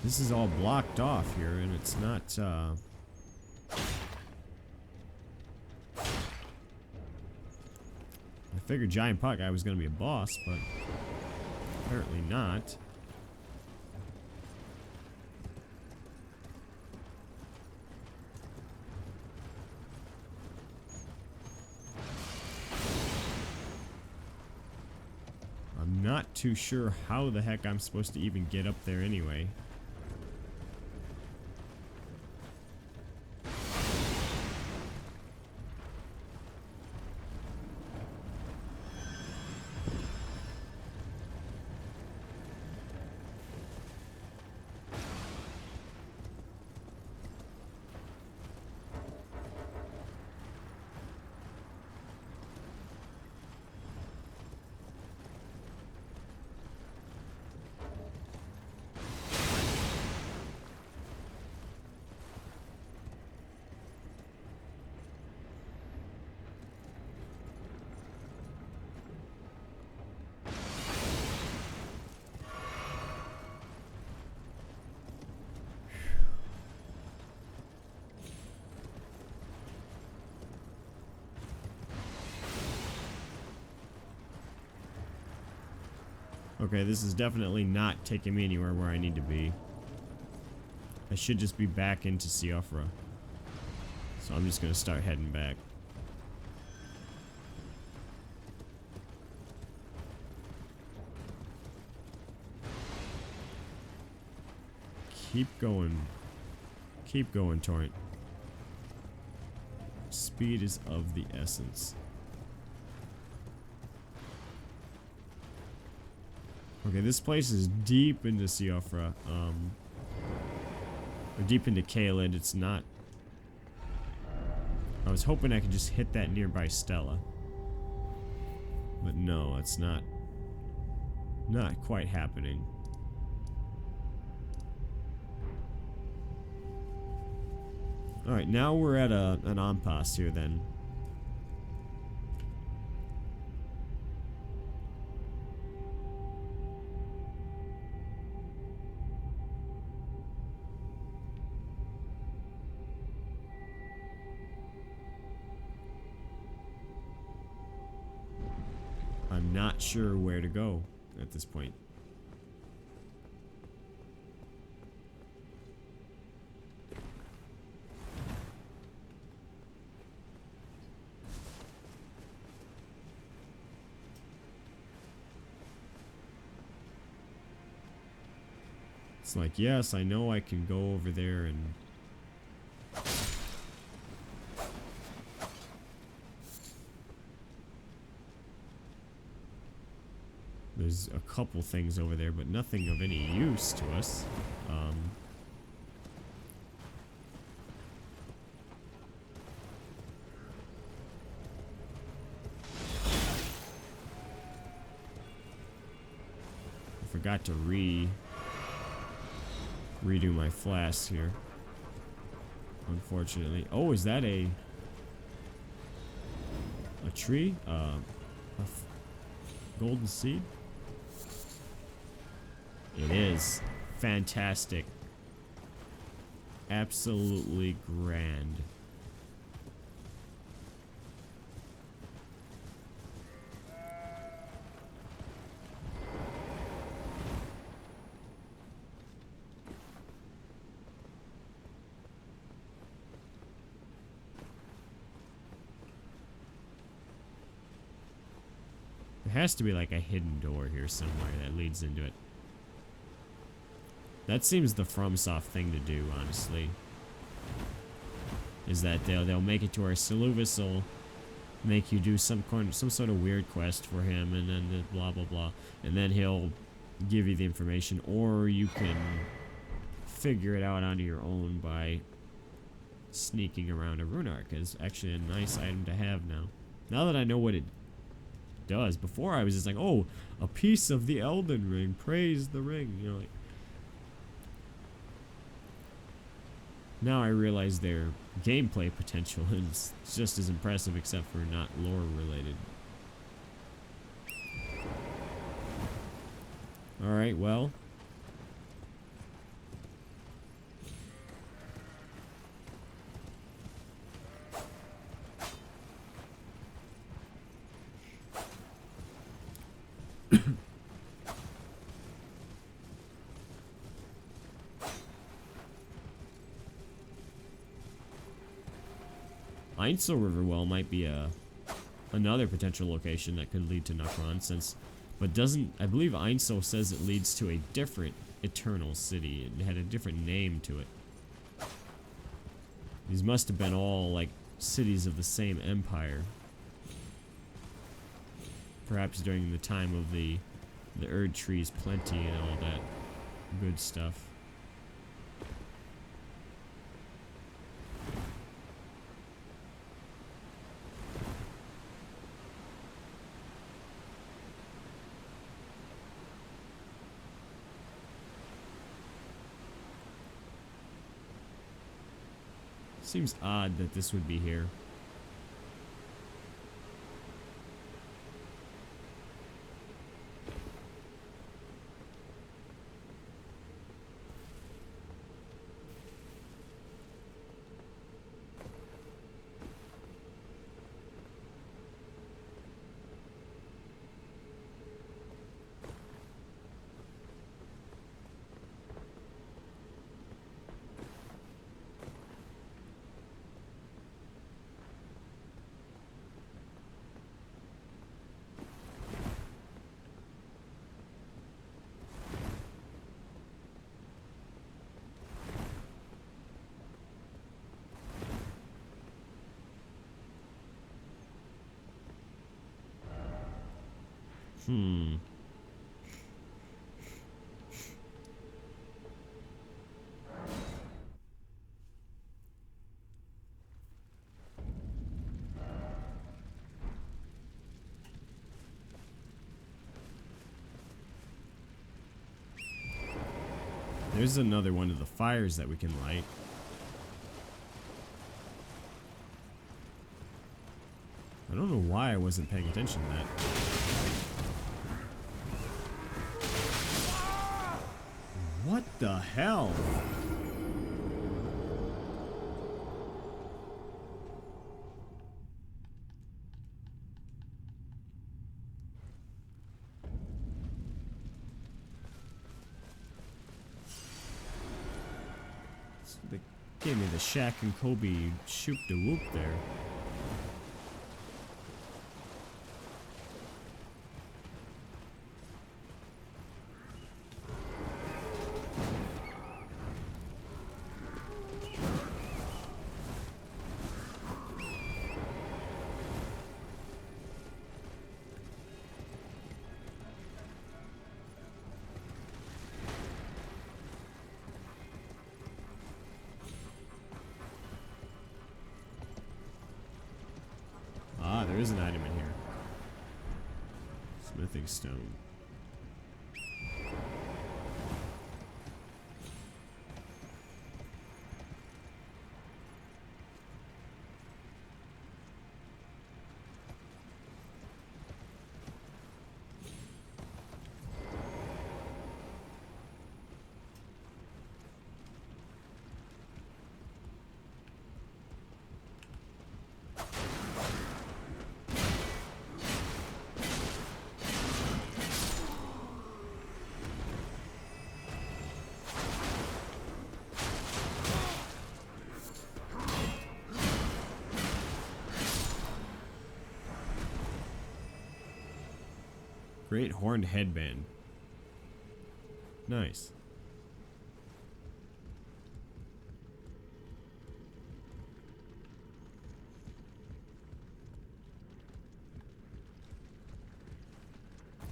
[SPEAKER 1] This is all blocked off here, and it's not, I figured Giant Pot Guy was going to be a boss, but apparently not. I'm not too sure how the heck I'm supposed to even get up there anyway. Okay, this is definitely not taking me anywhere where I need to be. I should just be back into Siofra. So I'm just gonna start heading back. Keep going. Keep going, Torrent. Speed is of the essence. Okay, this place is deep into Siofra, or deep into Caelid. It's not. I was hoping I could just hit that nearby Stella, but no, it's not quite happening. All right, now we're at an impasse here then. I'm not sure where to go at this point. It's like, yes, I know I can go over there and... There's a couple things over there, but nothing of any use to us. I forgot to redo my flask here. Unfortunately. Oh, is that a tree? Golden seed? It is. Fantastic. Absolutely grand. There has to be like a hidden door here somewhere that leads into it. That seems the FromSoft thing to do, honestly. Is that they'll make it to where Siluvus will make you do some sort of weird quest for him, and then blah blah blah, and then he'll give you the information, or you can figure it out on your own by sneaking around a rune arc. Is actually a nice item to have now. Now that I know what it does. Before I was just like, oh, a piece of the Elden ring. Praise the ring. You know, like, now I realize their gameplay potential is just as impressive, except for not lore related. Alright, well. Siofra River well might be another potential location that could lead to Nokron, since But doesn't, I believe Einso says it leads to a different eternal city. It had a different name to it. These must have been all like cities of the same empire. Perhaps during the time of the Erd Tree's plenty and all that good stuff. Seems odd that this would be here. There's another one of the fires that we can light. I don't know why I wasn't paying attention to that. What the hell? They gave me the Shaq and Kobe shoop de whoop there. There is an item in here. Smithing stone. Great horned headband. Nice.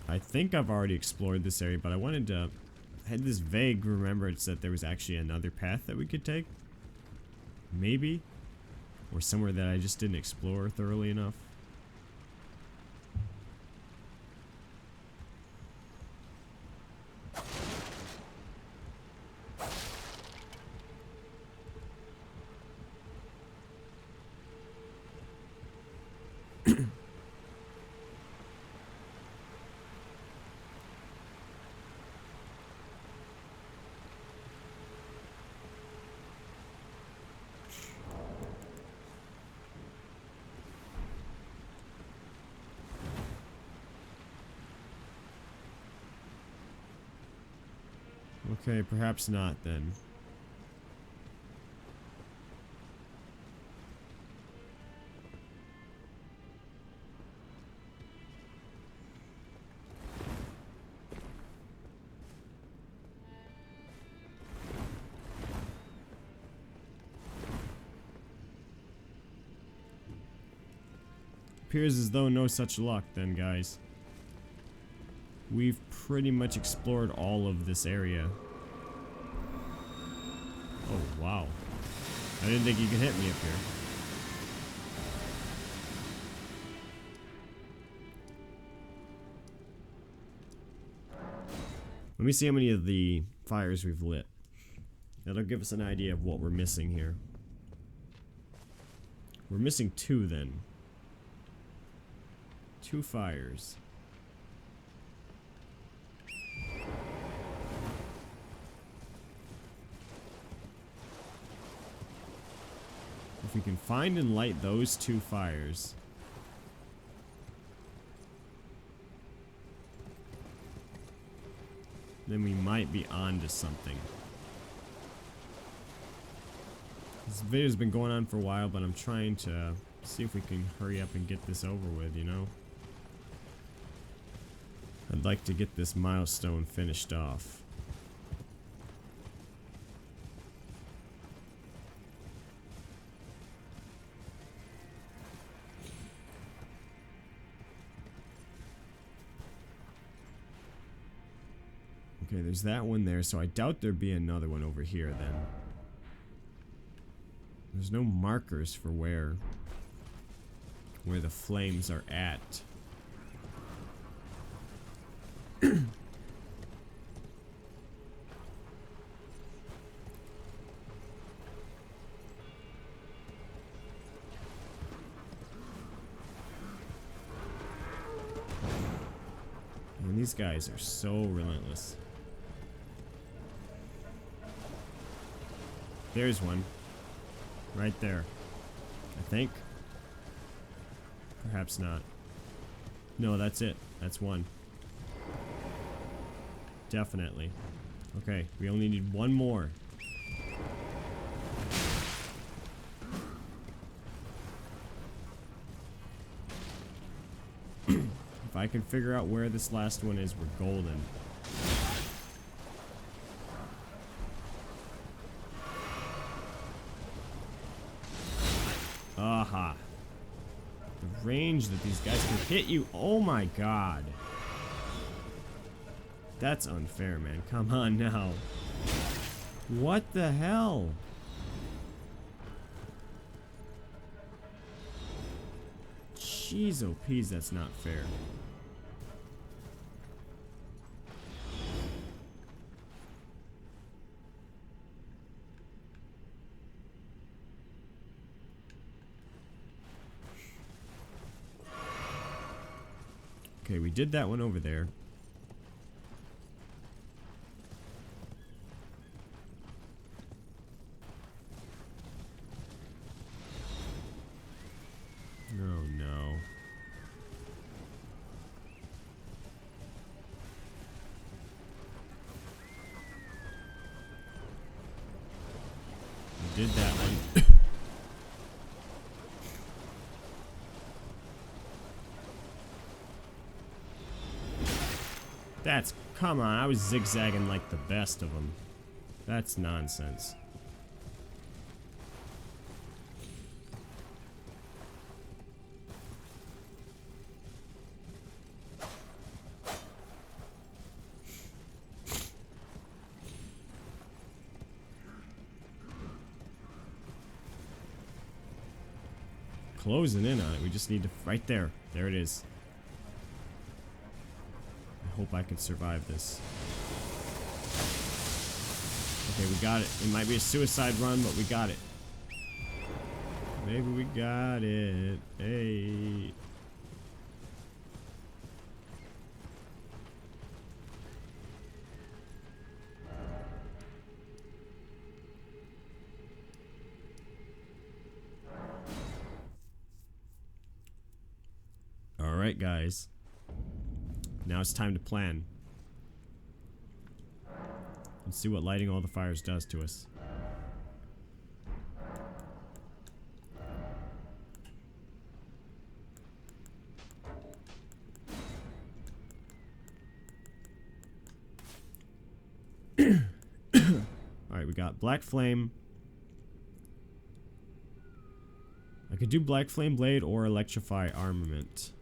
[SPEAKER 1] I think I've already explored this area, but I wanted to... I had this vague remembrance that there was actually another path that we could take. Maybe. Or somewhere that I just didn't explore thoroughly enough. Okay, perhaps not then. appears as though no such luck then, guys. We've pretty much explored all of this area. Oh, wow. I didn't think you could hit me up here. Let me see how many of the fires we've lit. That'll give us an idea of what we're missing here. We're missing 2 then. 2 fires. If we can find and light those 2 fires, then we might be onto something. This video's been going on for a while, but I'm trying to see if we can hurry up and get this over with, you know? I'd like to get this milestone finished off. Okay, there's that one there, so I doubt there'd be another one over here then. There's no markers for where the flames are at. And these guys are so relentless. There's one. Right there. I think. Perhaps not. No, that's it. That's one. Definitely. Okay, we only need one more. If I can figure out where this last one is, we're golden. Aha. The range that these guys can hit you. Oh my god. That's unfair, man. Come on now. What the hell? Jeez, oh peas, that's not fair. Okay, we did that one over there. Oh no. We did that one. That's, come on, I was zigzagging like the best of them. That's nonsense. Closing in on it, we just need to, right there. There it is. I hope I can survive this. Okay, we got it. It might be a suicide run, but we got it. Maybe we got it. Hey. All right, guys. Now it's time to plan. Let's see what lighting all the fires does to us. Alright, we got black flame. I could do Black Flame Blade or Electrify Armament.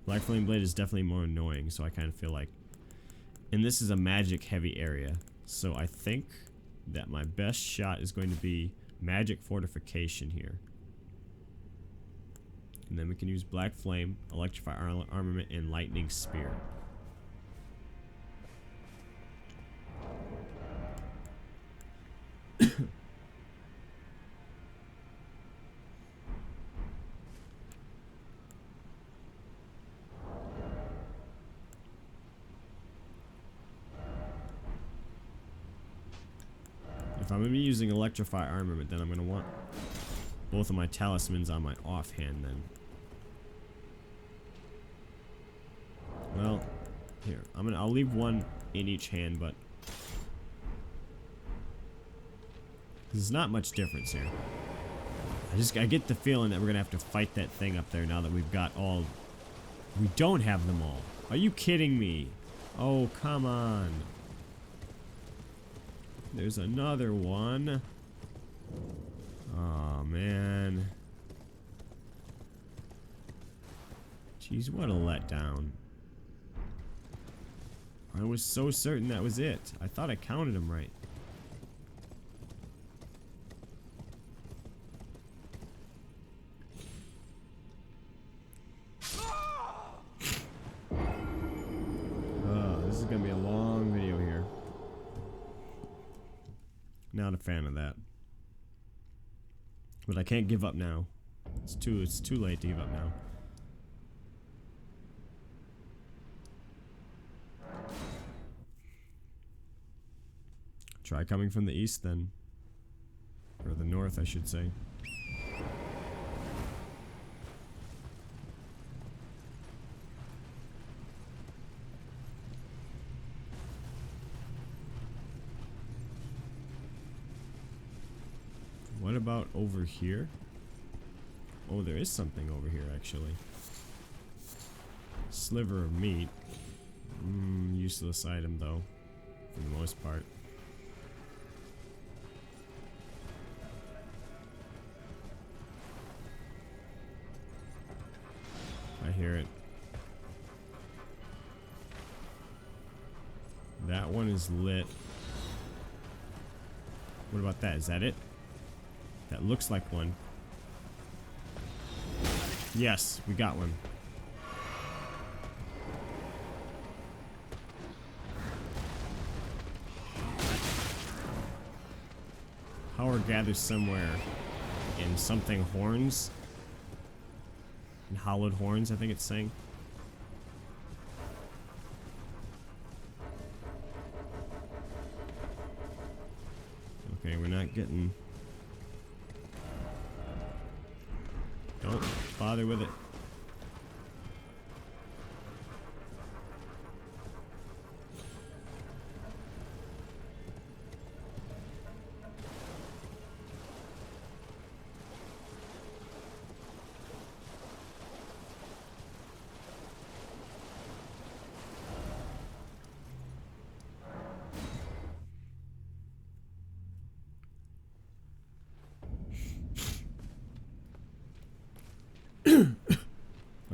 [SPEAKER 1] Black Flame Blade is definitely more annoying, so I kind of feel like... And this is a magic heavy area, so I think that my best shot is going to be Magic Fortification here. And then we can use Black Flame, Electrify Armament, and Lightning Spear. If I'm going to be using Electrify Armament, then I'm going to want both of my talismans on my offhand then. Well, here. I'll leave one in each hand, but there's not much difference here. I get the feeling that we're going to have to fight that thing up there now that we've got all... We don't have them all. Are you kidding me? Oh, come on. There's another one. Oh, man. Jeez, what a letdown. I was so certain that was it. I thought I counted them right. This is gonna be a long video here. Not a fan of that. But I can't give up now. It's too late to give up now. Try coming from the east then. Or the north, I should say. What about over here? Oh, there is something over here, actually. Sliver of meat. Useless item, though, for the most part. I hear it. That one is lit. What about that? Is that it? That looks like one. Yes, we got one. Power gathers somewhere in something horns. In hollowed horns, I think it's saying. Okay, we're not getting... Don't bother with it.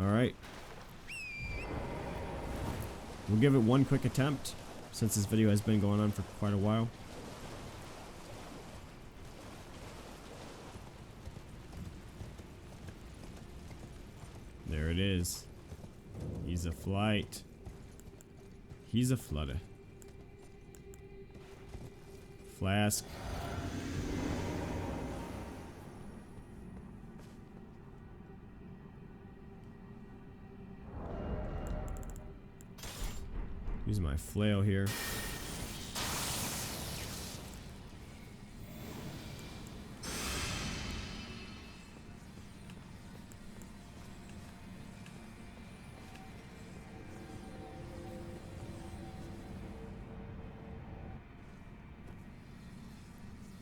[SPEAKER 1] Alright. We'll give it one quick attempt, since this video has been going on for quite a while. There it is. He's a flight. He's a flutter. Flask. Use my flail here.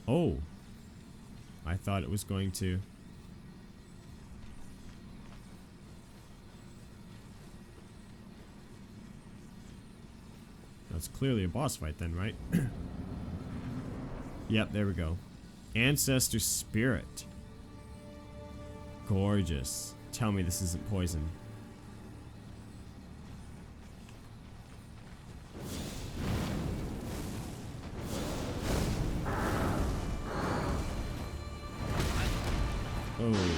[SPEAKER 1] Oh, I thought it was going to. That's clearly a boss fight then, right? Yep, there we go. Ancestor Spirit. Gorgeous. Tell me this isn't poison. Oh.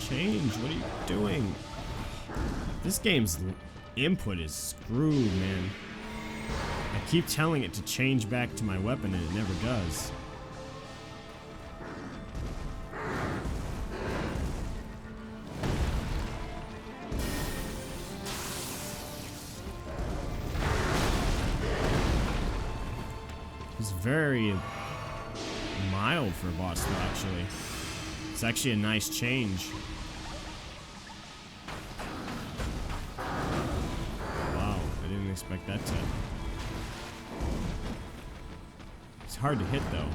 [SPEAKER 1] Change, what are you doing? This game's input is screwed, man. I keep telling it to change back to my weapon and it never does. It's very mild for a boss though, actually. It's actually a nice change. Wow, I didn't expect that to. It's hard to hit though.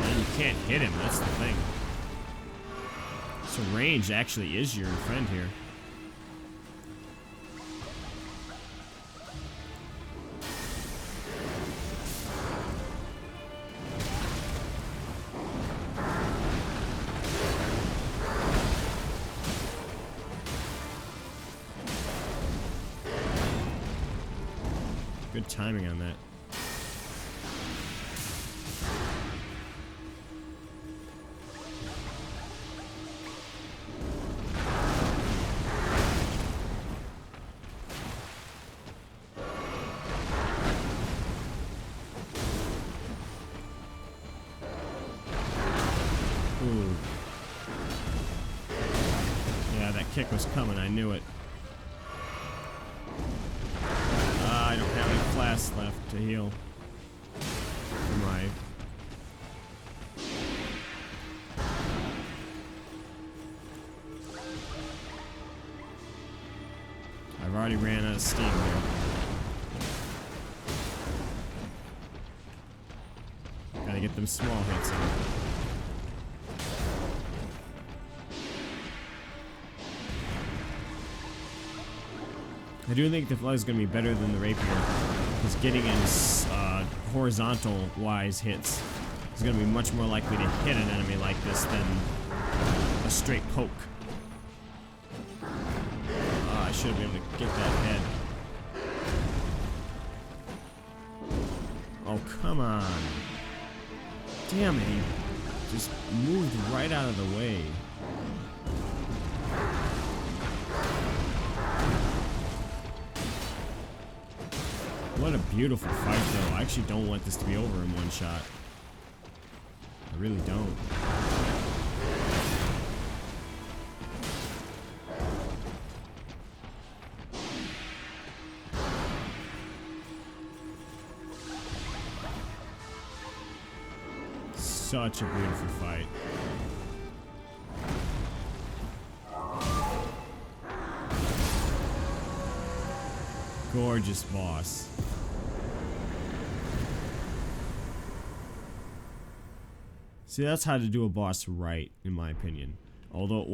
[SPEAKER 1] And you can't hit him, that's the thing. So range actually is your friend here. Good timing on that. Ooh. Yeah, that kick was coming, I knew it. I don't have any flasks left to heal. Right. I've already ran out of steam here. Gotta get them small hits in. I do think the flag is going to be better than the rapier, because getting in horizontal-wise hits is going to be much more likely to hit an enemy like this than a straight poke. I should be able to get that head. Oh, come on. Damn it, he just moved right out of the way. What a beautiful fight, though. I actually don't want this to be over in one shot. I really don't. Such a beautiful fight. Gorgeous boss. See, that's how to do a boss right, in my opinion. Although it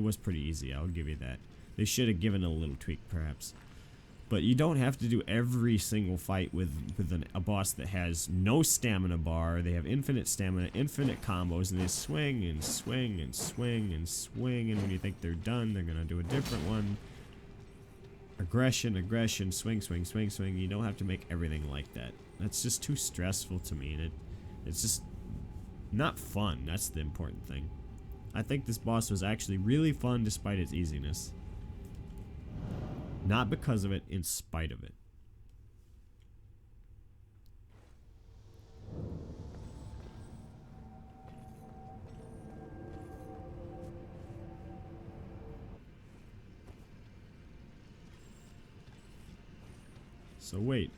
[SPEAKER 1] was pretty easy, I'll give you that. They should have given it a little tweak, perhaps. But you don't have to do every single fight with a boss that has no stamina bar. They have infinite stamina, infinite combos, and they swing and swing and swing and swing, and when you think they're done, they're gonna do a different one. Aggression, aggression, swing, swing, swing, swing. You don't have to make everything like that. That's just too stressful to me, and it's just not fun. That's the important thing. I think this boss was actually really fun despite its easiness. Not because of it, in spite of it. So wait.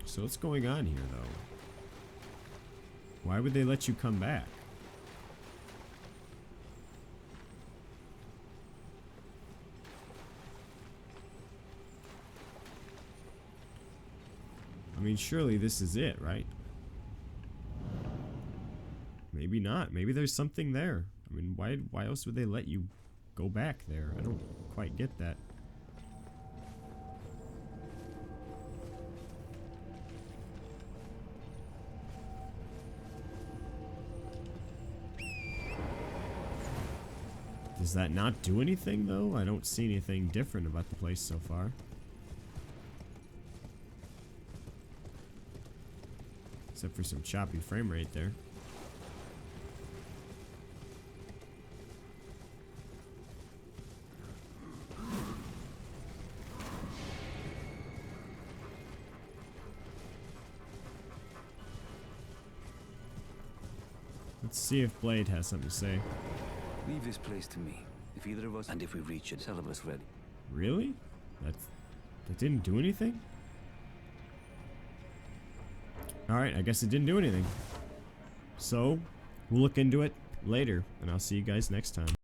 [SPEAKER 1] So what's going on here, though? Why would they let you come back? I mean, surely this is it, right? Maybe not. Maybe there's something there. I mean, why else would they let you go back there? I don't quite get that. Does that not do anything, though? I don't see anything different about the place so far. Except for some choppy frame rate there. Let's see if Blade has something to say.
[SPEAKER 2] Leave this place to me. If either of us, and if we reach it, tell of us ready.
[SPEAKER 1] Really? That didn't do anything? Alright, I guess it didn't do anything. So, we'll look into it later, and I'll see you guys next time.